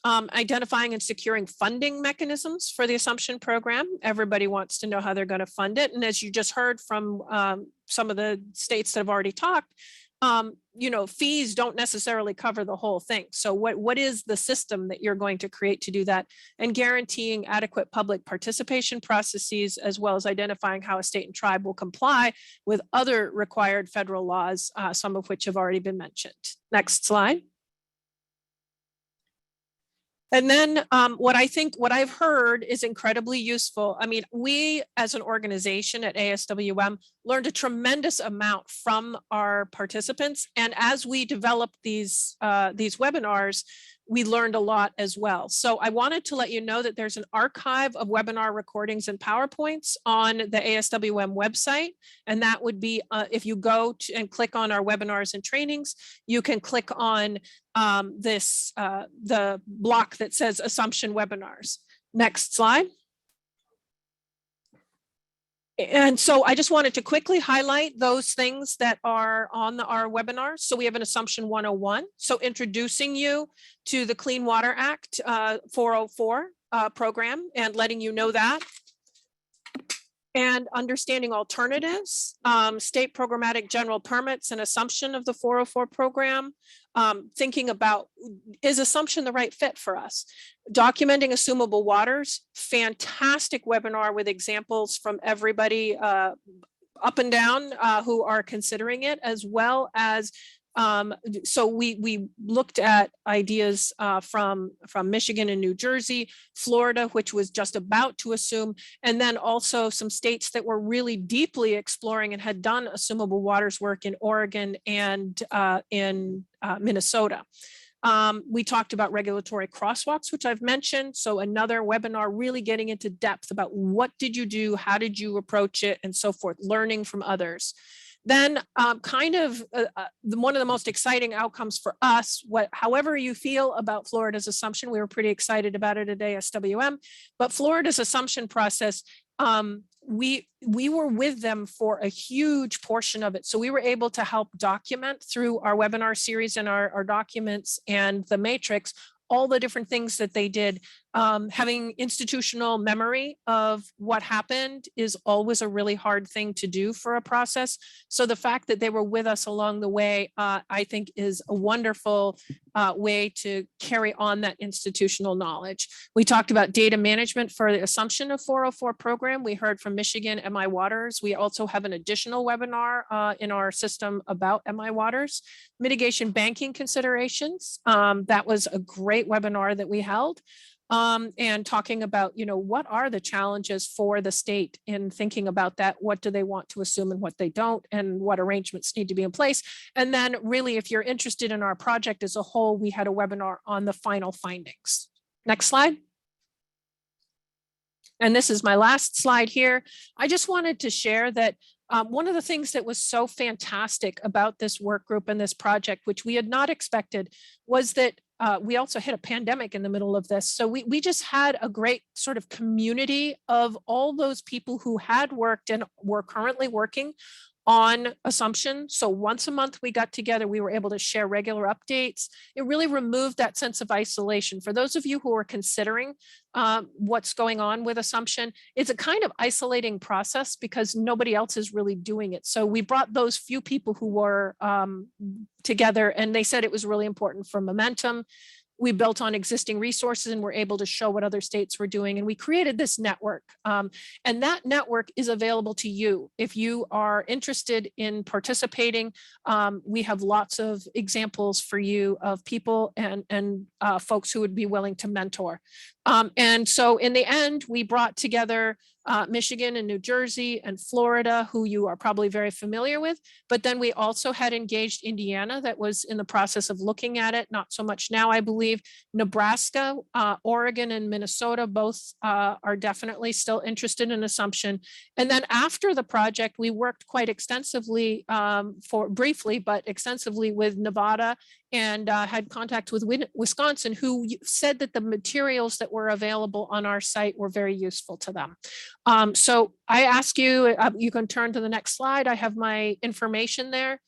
Identifying and securing funding mechanisms for the assumption program. Everybody wants to know how they're going to fund it. And as you just heard from some of the states that have already talked, fees don't necessarily cover the whole thing. So what is the system that you're going to create to do that? And guaranteeing adequate public participation processes, as well as identifying how a state and tribe will comply with other required federal laws, some of which have already been mentioned. Next slide. And then what I've heard is incredibly useful. I mean, we as an organization at ASWM learned a tremendous amount from our participants. And as we developed these webinars, we learned a lot as well. So I wanted to let you know that there's an archive of webinar recordings and PowerPoints on the ASWM website. And that would be, if you go to and click on our webinars and trainings, you can click on the block that says assumption webinars. Next slide. And so I just wanted to quickly highlight those things that are on our webinars. So we have an Assumption 101. So introducing you to the Clean Water Act 404 program and letting you know that. And understanding alternatives, state programmatic general permits and assumption of the 404 program. Thinking about, is assumption the right fit for us? Documenting assumable waters, fantastic webinar with examples from everybody up and down who are considering it, as well as so we looked at ideas from Michigan and New Jersey, Florida, which was just about to assume, and then also some states that were really deeply exploring and had done assumable waters work in Oregon and in Minnesota. We talked about regulatory crosswalks, which I've mentioned. So another webinar really getting into depth about what did you do, how did you approach it, and so forth, learning from others. Then one of the most exciting outcomes for us, however you feel about Florida's assumption, we were pretty excited about it at ASWM, but Florida's assumption process, we were with them for a huge portion of it. So we were able to help document through our webinar series and our documents and the matrix, all the different things that they did. Having institutional memory of what happened is always a really hard thing to do for a process. So the fact that they were with us along the way, I think is a wonderful way to carry on that institutional knowledge. We talked about data management for the assumption of 404 program. We heard from Michigan MI Waters. We also have an additional webinar in our system about MI Waters. Mitigation banking considerations. That was a great webinar that we held. And talking about, what are the challenges for the state in thinking about that? What do they want to assume and what they don't, and what arrangements need to be in place? And then really, if you're interested in our project as a whole, we had a webinar on the final findings. Next slide. And this is my last slide here. I just wanted to share that one of the things that was so fantastic about this work group and this project, which we had not expected, was that we also hit a pandemic in the middle of this. So we just had a great sort of community of all those people who had worked and were currently working on assumption. So once a month we got together, we were able to share regular updates. It really removed that sense of isolation. For those of you who are considering what's going on with assumption, it's a kind of isolating process because nobody else is really doing it. So we brought those few people who were together, and they said it was really important for momentum. We built on existing resources and were able to show what other states were doing. And we created this network. And that network is available to you. If you are interested in participating, we have lots of examples for you of people and folks who would be willing to mentor. And so in the end, we brought together Michigan and New Jersey and Florida, who you are probably very familiar with. But then we also had engaged Indiana that was in the process of looking at it, not so much now, I believe. Nebraska, Oregon, and Minnesota both are definitely still interested in assumption. And then after the project, we worked quite extensively briefly, but extensively with Nevada, and had contact with Wisconsin, who said that the materials that were available on our site were very useful to them. So I ask you, you can turn to the next slide. I have my information there.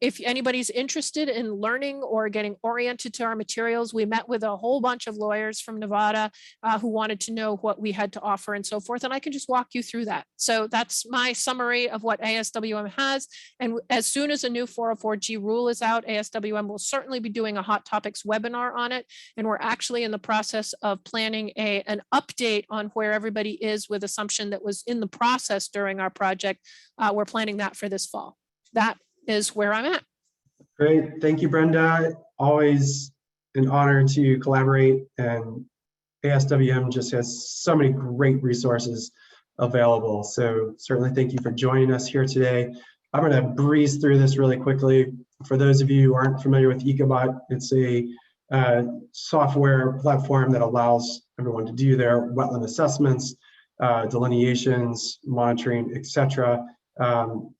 If anybody's interested in learning or getting oriented to our materials, we met with a whole bunch of lawyers from Nevada who wanted to know what we had to offer and so forth. And I can just walk you through that. So that's my summary of what ASWM has. And as soon as a new 404G rule is out, ASWM will certainly be doing a Hot Topics webinar on it. And we're actually in the process of planning an update on where everybody is with assumption that was in the process during our project. We're planning that for this fall. That is where I'm at. Great, thank you, Brenda. Always an honor to collaborate, and ASWM just has so many great resources available. So certainly thank you for joining us here today. I'm going to breeze through this really quickly. For those of you who aren't familiar with Ecobot, it's a software platform that allows everyone to do their wetland assessments, delineations, monitoring, etc.,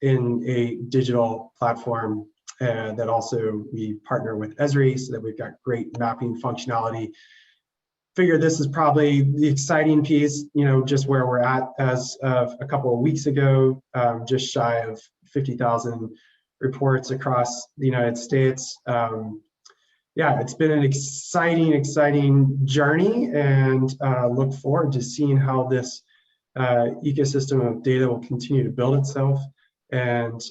in a digital platform. That also we partner with Esri so that we've got great mapping functionality. Figure this is probably the exciting piece, just where we're at as of a couple of weeks ago, just shy of 50,000 reports across the United States. Yeah, it's been an exciting journey, and look forward to seeing how this ecosystem of data will continue to build itself, and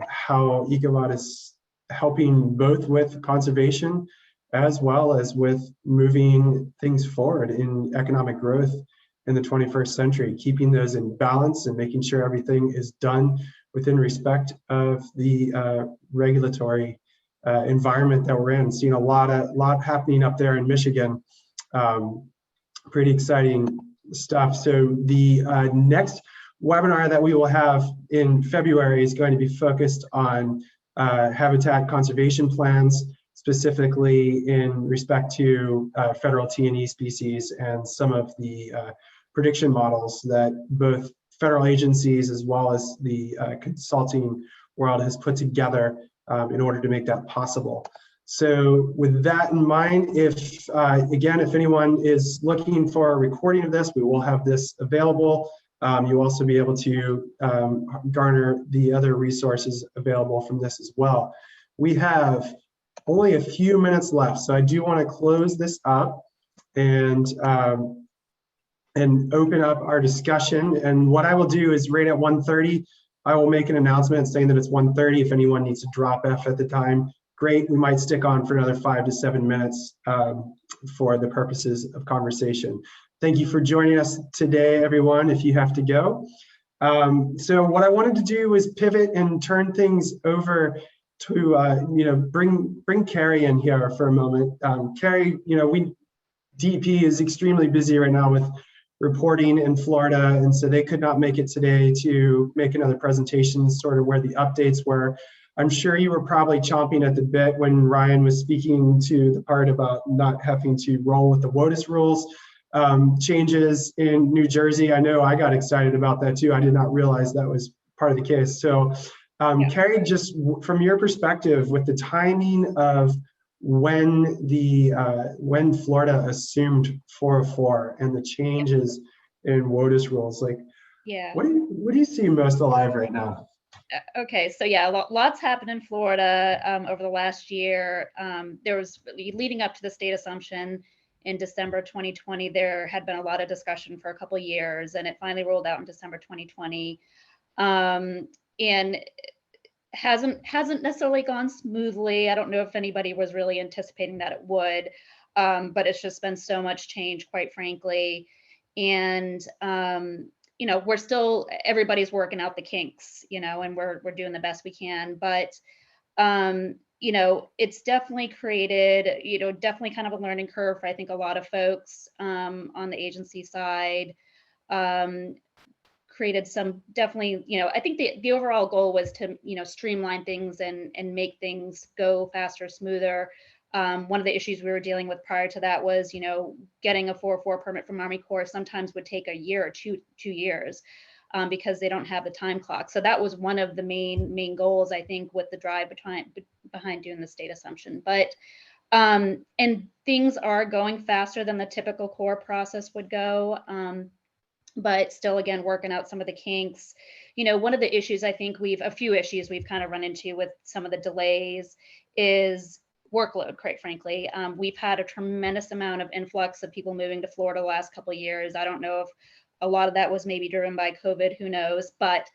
how Ecobot is helping both with conservation as well as with moving things forward in economic growth in the 21st century, keeping those in balance and making sure everything is done within respect of the regulatory environment that we're in. Seeing a lot happening up there in Michigan. Pretty exciting stuff. So the next webinar that we will have in February is going to be focused on habitat conservation plans, specifically in respect to federal T&E species and some of the prediction models that both federal agencies as well as the consulting world has put together in order to make that possible. So with that in mind, if anyone is looking for a recording of this, we will have this available. You'll also be able to garner the other resources available from this as well. We have only a few minutes left, so I do want to close this up and open up our discussion. And what I will do is right at 1:30, I will make an announcement saying that it's 1:30. If anyone needs to drop off at the time, great. We might stick on for another 5 to 7 minutes for the purposes of conversation. Thank you for joining us today, everyone, if you have to go. So what I wanted to do is pivot and turn things over to, bring Kerri in here for a moment. Kerri, DEP is extremely busy right now with reporting in Florida, and so they could not make it today to make another presentation, sort of where the updates were. I'm sure you were probably chomping at the bit when Ryan was speaking to the part about not having to roll with the WOTUS rules changes in New Jersey. I know I got excited about that too. I did not realize that was part of the case. So Kerri, just from your perspective, with the timing of when Florida assumed 404 and the changes in WOTUS rules, like, what do you see most alive right now? Okay, so yeah, lots happened in Florida over the last year. There was leading up to the state assumption in December 2020. There had been a lot of discussion for a couple of years, and it finally rolled out in December 2020, and hasn't necessarily gone smoothly. I don't know if anybody was really anticipating that it would, but it's just been so much change, quite frankly, and we're still, everybody's working out the kinks, and we're doing the best we can, but it's definitely created, definitely kind of a learning curve for, I think, a lot of folks on the agency side. Created some definitely, I think the overall goal was to, streamline things and make things go faster, smoother. One of the issues we were dealing with prior to that was, getting a 404 permit from Army Corps sometimes would take a year or two years because they don't have the time clock. So that was one of the main goals, I think, with the drive behind doing the state assumption. But and things are going faster than the typical Corps process would go. But still, again, working out some of the kinks. One of the issues, I think a few issues we've kind of run into with some of the delays is workload, quite frankly. We've had a tremendous amount of influx of people moving to Florida the last couple of years. I don't know if a lot of that was maybe driven by COVID, who knows, but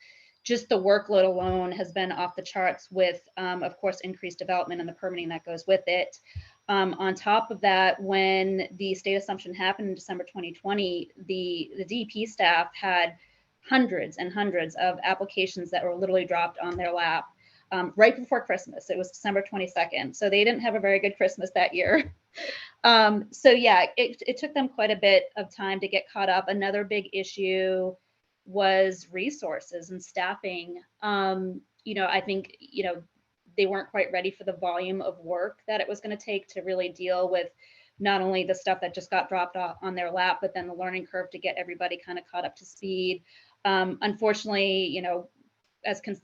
just the workload alone has been off the charts with, of course, increased development and the permitting that goes with it. On top of that, when the state assumption happened in December 2020, the DEP staff had hundreds and hundreds of applications that were literally dropped on their lap right before Christmas. It was December 22nd. So they didn't have a very good Christmas that year. So yeah, it took them quite a bit of time to get caught up. Another big issue was resources and staffing. I think, they weren't quite ready for the volume of work that it was going to take to really deal with not only the stuff that just got dropped off on their lap, but then the learning curve to get everybody kind of caught up to speed. Unfortunately,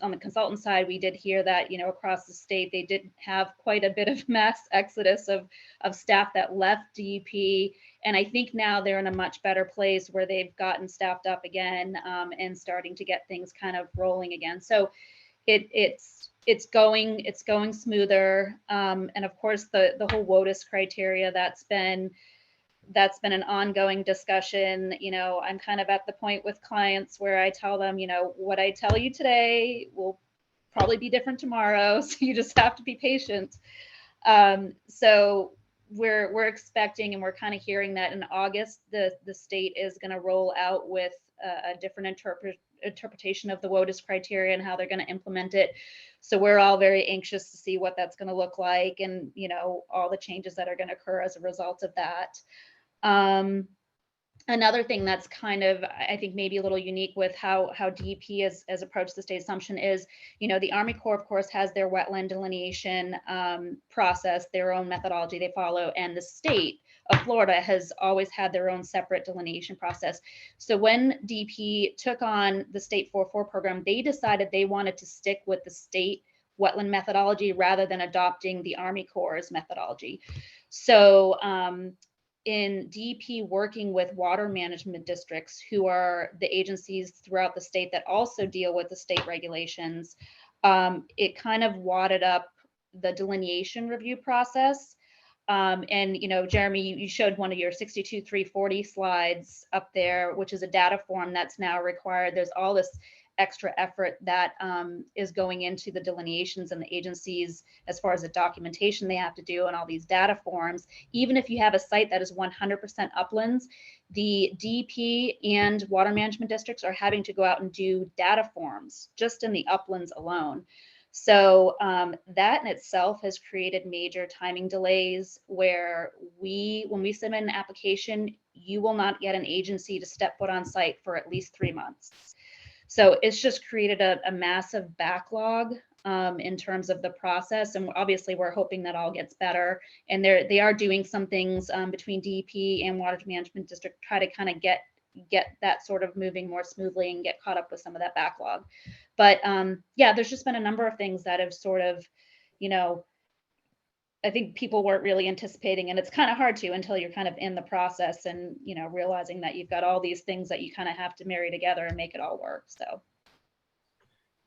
on the consultant side, we did hear that, across the state, they did have quite a bit of mass exodus of staff that left DEP. And I think now they're in a much better place where they've gotten staffed up again, and starting to get things kind of rolling again. So it's going smoother. And of course, the whole WOTUS criteria, that's been an ongoing discussion. I'm kind of at the point with clients where I tell them, what I tell you today will probably be different tomorrow. So you just have to be patient. So we're expecting, and we're kind of hearing that in August, the state is going to roll out with a different interpretation of the WOTUS criteria and how they're going to implement it. So we're all very anxious to see what that's going to look like, and all the changes that are going to occur as a result of that. Another thing that's kind of, I think, maybe a little unique with how DEP has approached the state assumption is, the Army Corps, of course, has their wetland delineation process, their own methodology they follow, and the state of Florida has always had their own separate delineation process. So when DEP took on the state 4.4 program, they decided they wanted to stick with the state wetland methodology rather than adopting the Army Corps' methodology. So in DEP working with water management districts, who are the agencies throughout the state that also deal with the state regulations, it kind of wadded up the delineation review process. And Jeremy, you showed one of your 62-340 slides up there, which is a data form that's now required. There's all this extra effort that is going into the delineations and the agencies as far as the documentation they have to do and all these data forms. Even if you have a site that is 100% uplands, the DEP and water management districts are having to go out and do data forms just in the uplands alone. So that in itself has created major timing delays where when we submit an application, you will not get an agency to step foot on site for at least 3 months. So it's just created a massive backlog in terms of the process. And obviously we're hoping that all gets better. And they are doing some things between DEP and Water Management District, try to kind of get that sort of moving more smoothly and get caught up with some of that backlog. But yeah, there's just been a number of things that have sort of, I think people weren't really anticipating, and it's kind of hard to until you're kind of in the process and, realizing that you've got all these things that you kind of have to marry together and make it all work. So.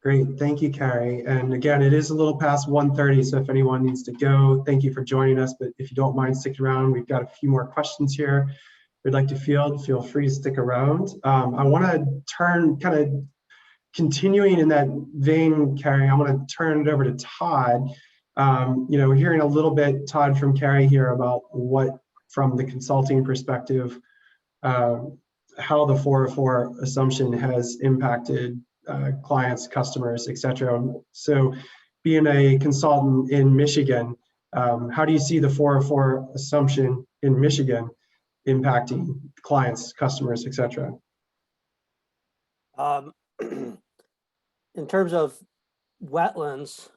Great, thank you, Kerri. And again, it is a little past 1:30, so if anyone needs to go, thank you for joining us. But if you don't mind sticking around, we've got a few more questions here we'd like to field. Feel free to stick around. I want to turn, kind of continuing in that vein, Kerri, I want to turn it over to Todd. Hearing a little bit, Todd, from Kerri here about what, from the consulting perspective, how the 404 assumption has impacted clients, customers, etc. So being a consultant in Michigan, how do you see the 404 assumption in Michigan impacting clients, customers, etc.? In terms of wetlands,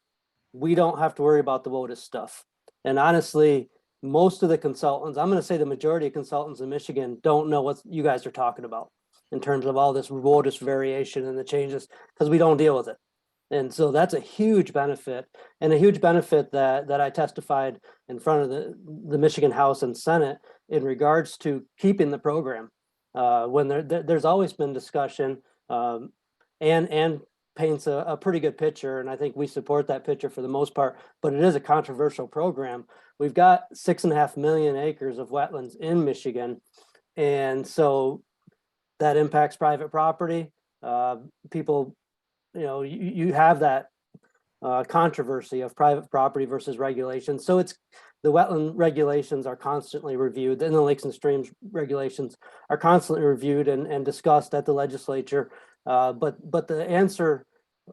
we don't have to worry about the WOTUS stuff. And honestly, most of the consultants, I'm going to say the majority of consultants in Michigan don't know what you guys are talking about in terms of all this WOTUS variation and the changes, because we don't deal with it. And so that's a huge benefit, and a huge benefit that I testified in front of the Michigan House and Senate in regards to keeping the program. When there's always been discussion and paints a pretty good picture, and I think we support that picture for the most part, but it is a controversial program. We've got 6.5 million acres of wetlands in Michigan, and so that impacts private property. People, you have that controversy of private property versus regulations. So the wetland regulations are constantly reviewed, and the lakes and streams regulations are constantly reviewed and discussed at the legislature. But the answer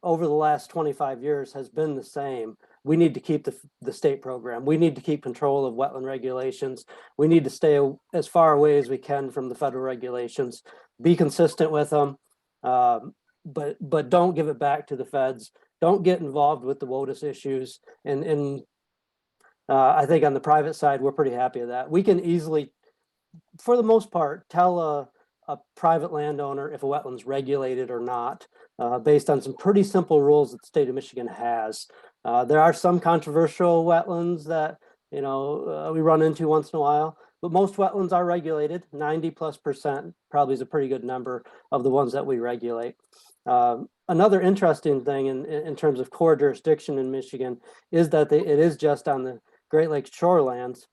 over the last 25 years has been the same. We need to keep the state program. We need to keep control of wetland regulations. We need to stay as far away as we can from the federal regulations, be consistent with them, but don't give it back to the feds don't get involved with the WOTUS issues. And I think on the private side, we're pretty happy with that. We can easily, for the most part, tell a private landowner if a wetland's regulated or not, based on some pretty simple rules that the state of Michigan has. There are some controversial wetlands that, we run into once in a while, but most wetlands are regulated. 90+% probably is a pretty good number of the ones that we regulate. Another interesting thing in terms of core jurisdiction in Michigan is that it is just on the Great Lakes shorelands,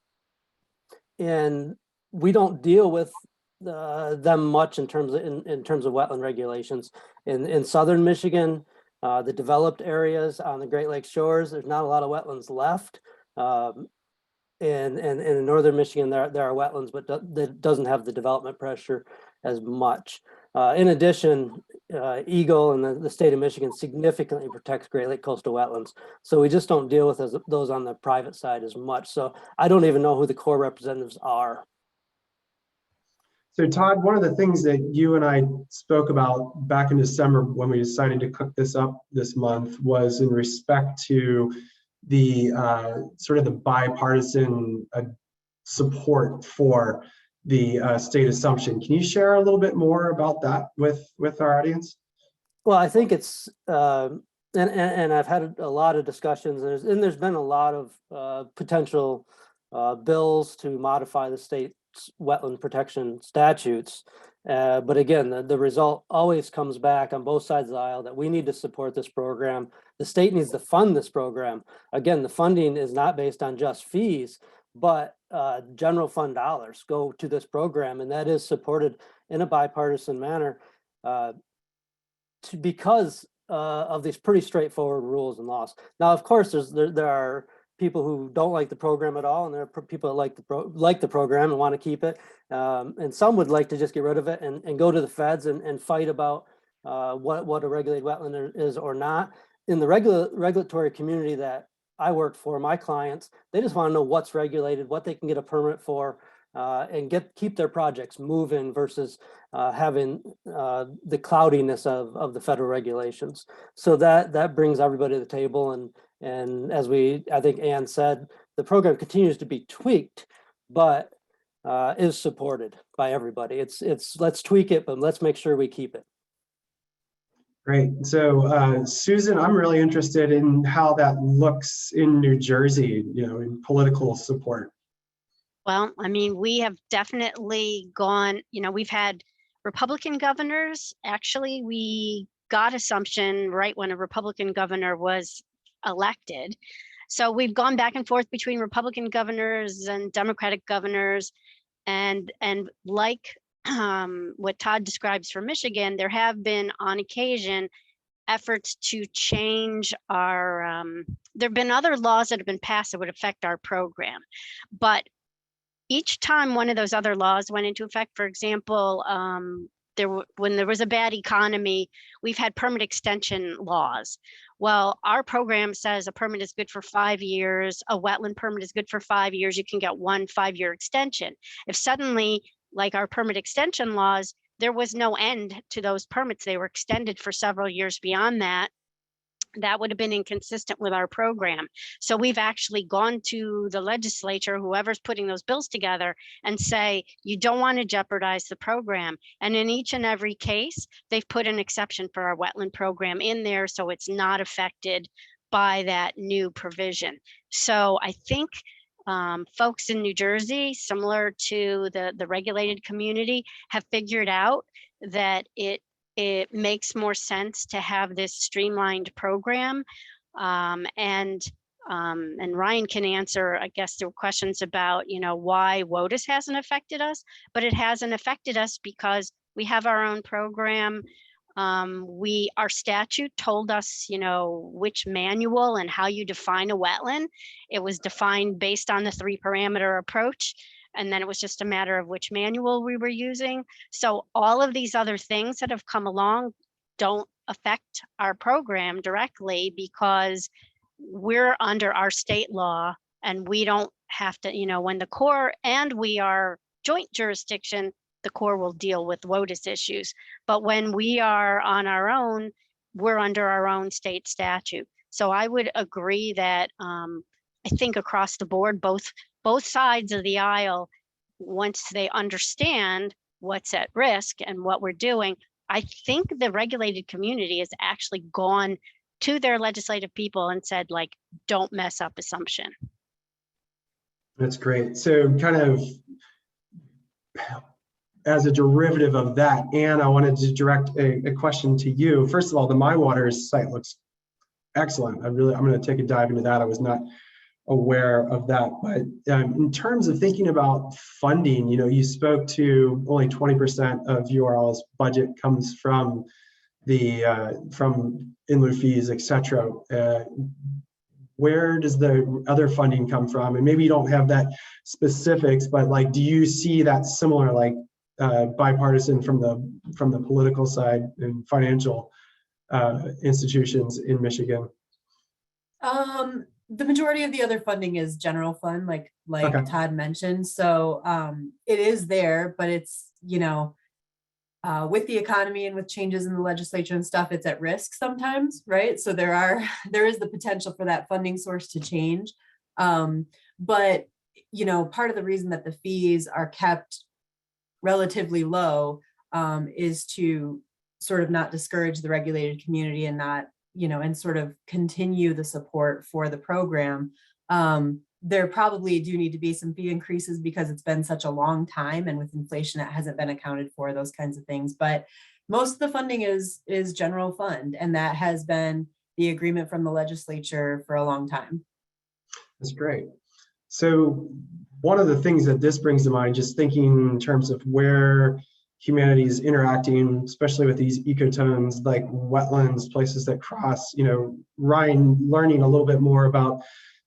and we don't deal with them much in terms of wetland regulations. In southern Michigan, the developed areas on the Great Lakes shores, there's not a lot of wetlands left. And in northern Michigan, there are wetlands, but that doesn't have the development pressure as much. In addition, Eagle and the state of Michigan significantly protects Great Lake coastal wetlands. So we just don't deal with those on the private side as much. So I don't even know who the core representatives are. So Todd, one of the things that you and I spoke about back in December when we decided to cook this up this month was in respect to the sort of the bipartisan support for the state assumption. Can you share a little bit more about that with our audience? Well, I think it's, and I've had a lot of discussions, and there's been a lot of potential bills to modify the state's wetland protection statutes. But again, the result always comes back on both sides of the aisle that we need to support this program. The state needs to fund this program. Again, the funding is not based on just fees, but general fund dollars go to this program, and that is supported in a bipartisan manner because of these pretty straightforward rules and laws. Now, of course, there are people who don't like the program at all, and there are people that like the program and want to keep it, and some would like to just get rid of it and go to the feds and fight about what a regulated wetland is or not. In the regulatory community that I work for, my clients, they just want to know what's regulated, what they can get a permit for, and keep their projects moving versus having the cloudiness of the federal regulations. So that brings everybody to the table, and as I think Ann said, the program continues to be tweaked, but is supported by everybody. It's let's tweak it, but let's make sure we keep it. Great. So Susan, I'm really interested in how that looks in New Jersey, in political support. Well, I mean, we have definitely gone, we've had Republican governors. Actually, we got assumption right when a Republican governor was elected. So we've gone back and forth between Republican governors and Democratic governors. And like what Todd describes for Michigan, there have been on occasion efforts to change our, there have been other laws that have been passed that would affect our program. But each time one of those other laws went into effect, for example, when there was a bad economy, we've had permit extension laws. Well, our program says a permit is good for 5 years. A wetland permit is good for 5 years. You can get 1 5-year extension. If suddenly, like our permit extension laws, there was no end to those permits, they were extended for several years beyond that, that would have been inconsistent with our program. So we've actually gone to the legislature, whoever's putting those bills together, and say, you don't want to jeopardize the program. And in each and every case, they've put an exception for our wetland program in there, so it's not affected by that new provision. So I think folks in New Jersey, similar to the regulated community, have figured out that it makes more sense to have this streamlined program. And Ryan can answer, I guess, the questions about, why WOTUS hasn't affected us, but it hasn't affected us because we have our own program. Our statute told us, which manual and how you define a wetland. It was defined based on the 3-parameter approach. And then it was just a matter of which manual we were using. So all of these other things that have come along don't affect our program directly because we're under our state law and we don't have to, when the Corps and we are joint jurisdiction, the Corps will deal with WOTUS issues. But when we are on our own, we're under our own state statute. So I would agree that I think across the board, both sides of the aisle, once they understand what's at risk and what we're doing, I think the regulated community has actually gone to their legislative people and said, like, don't mess up assumption. That's great. So kind of as a derivative of that, Anne, I wanted to direct a question to you. First of all, the MyWater site looks excellent. I'm going to take a dive into that. I was not aware of that. But in terms of thinking about funding, you spoke to only 20% of URL's budget comes from the from in lieu fees, etc. Where does the other funding come from? And maybe you don't have that specifics, but like, do you see that similar, like bipartisan from the political side and financial institutions in Michigan? The majority of the other funding is general fund, like Okay. Todd mentioned. So it is there, but it's, with the economy and with changes in the legislature and stuff, it's at risk sometimes, right? So there is the potential for that funding source to change. But, part of the reason that the fees are kept relatively low is to sort of not discourage the regulated community and not, and sort of continue the support for the program. There probably do need to be some fee increases because it's been such a long time, and with inflation, it hasn't been accounted for, those kinds of things. But most of the funding is general fund, and that has been the agreement from the legislature for a long time. That's great. So one of the things that this brings to mind, just thinking in terms of where humanity is interacting, especially with these ecotones like wetlands, places that cross, Ryan learning a little bit more about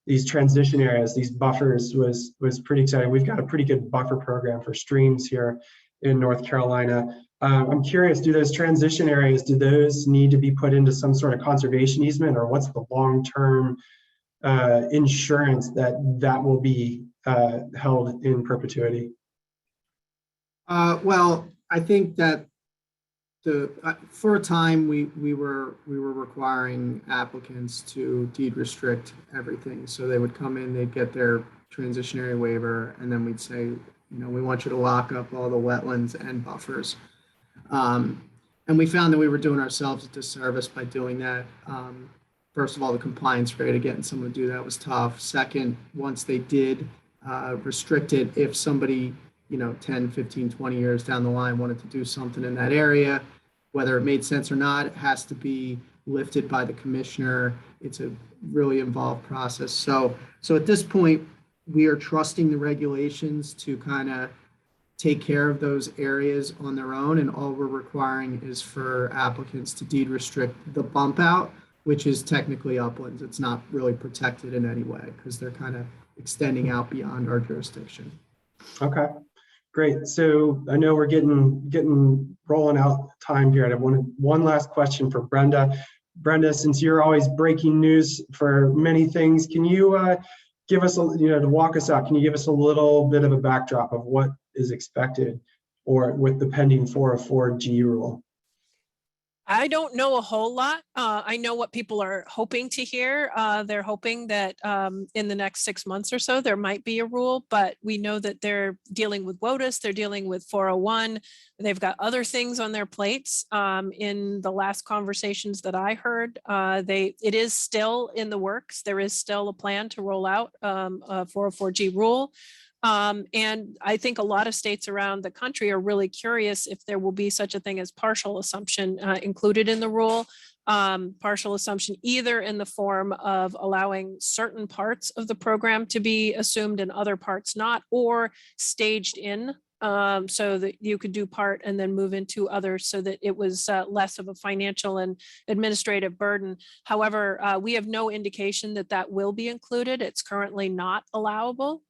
these transition areas, these buffers was pretty exciting. We've got a pretty good buffer program for streams here in North Carolina. I'm curious, do those transition areas, do those need to be put into some sort of conservation easement, or what's the long-term insurance that will be held in perpetuity? Well, I think that for a time we were requiring applicants to deed restrict everything. So they would come in, they'd get their transitionary waiver, and then we'd say, we want you to lock up all the wetlands and buffers. And we found that we were doing ourselves a disservice by doing that. First of all, the compliance rate of getting someone to do that was tough. Second, once they did restrict it, if somebody 10, 15, 20 years down the line wanted to do something in that area, whether it made sense or not, it has to be lifted by the commissioner. It's a really involved process. So at this point, we are trusting the regulations to kind of take care of those areas on their own. And all we're requiring is for applicants to deed restrict the bump out, which is technically uplands. It's not really protected in any way because they're kind of extending out beyond our jurisdiction. Okay. Great. So I know we're getting rolling out time here. I have one last question for Brenda. Brenda, since you're always breaking news for many things, can you give us to walk us out? Can you give us a little bit of a backdrop of what is expected, or with the pending 404G rule? I don't know a whole lot. I know what people are hoping to hear. They're hoping that in the next 6 months or so, there might be a rule, but we know that they're dealing with WOTUS, they're dealing with 401. They've got other things on their plates. In the last conversations that I heard, it is still in the works. There is still a plan to roll out a 404G rule. And I think a lot of states around the country are really curious if there will be such a thing as partial assumption included in the rule. Partial assumption either in the form of allowing certain parts of the program to be assumed and other parts not, or staged in so that you could do part and then move into others so that it was less of a financial and administrative burden. However, we have no indication that that will be included. It's currently not allowable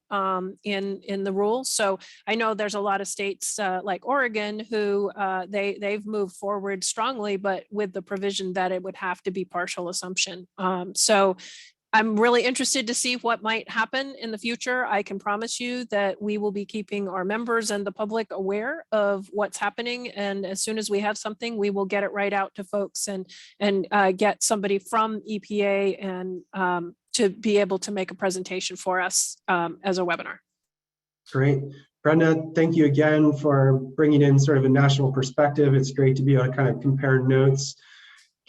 in the rules. So I know there's a lot of states like Oregon who they've moved forward strongly, but with the provision that it would have to be partial assumption. So I'm really interested to see what might happen in the future. I can promise you that we will be keeping our members and the public aware of what's happening. And as soon as we have something, we will get it right out to folks and get somebody from EPA and to be able to make a presentation for us as a webinar. Great. Brenda, thank you again for bringing in sort of a national perspective. It's great to be able to kind of compare notes.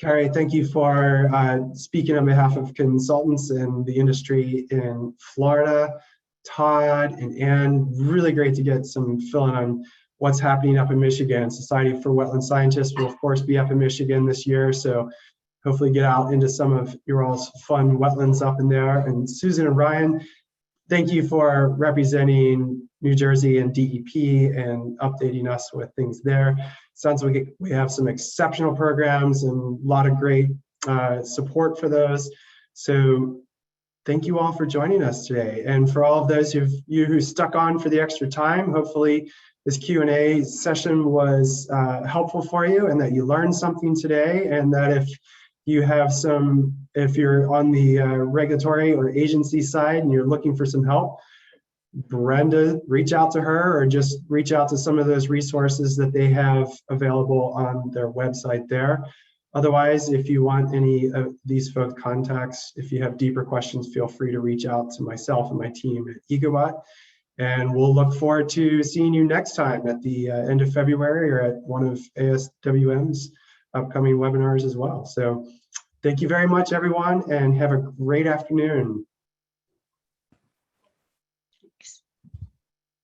Kerri, thank you for speaking on behalf of consultants and the industry in Florida. Todd and Ann, really great to get some fill-in on what's happening up in Michigan. Society for Wetland Scientists will, of course, be up in Michigan this year, so hopefully get out into some of your all's fun wetlands up in there. And Susan and Ryan, thank you for representing New Jersey and DEP and updating us with things there. Sounds like we have some exceptional programs and a lot of great support for those. So thank you all for joining us today. And for all of those of you who stuck on for the extra time, hopefully this Q&A session was helpful for you and that you learned something today, and that if you have if you're on the regulatory or agency side and you're looking for some help, Brenda, reach out to her or just reach out to some of those resources that they have available on their website there. Otherwise, if you want any of these folks' contacts, if you have deeper questions, feel free to reach out to myself and my team at Ecobot. And we'll look forward to seeing you next time at the end of February or at one of ASWM's upcoming webinars as well. So thank you very much, everyone, and have a great afternoon.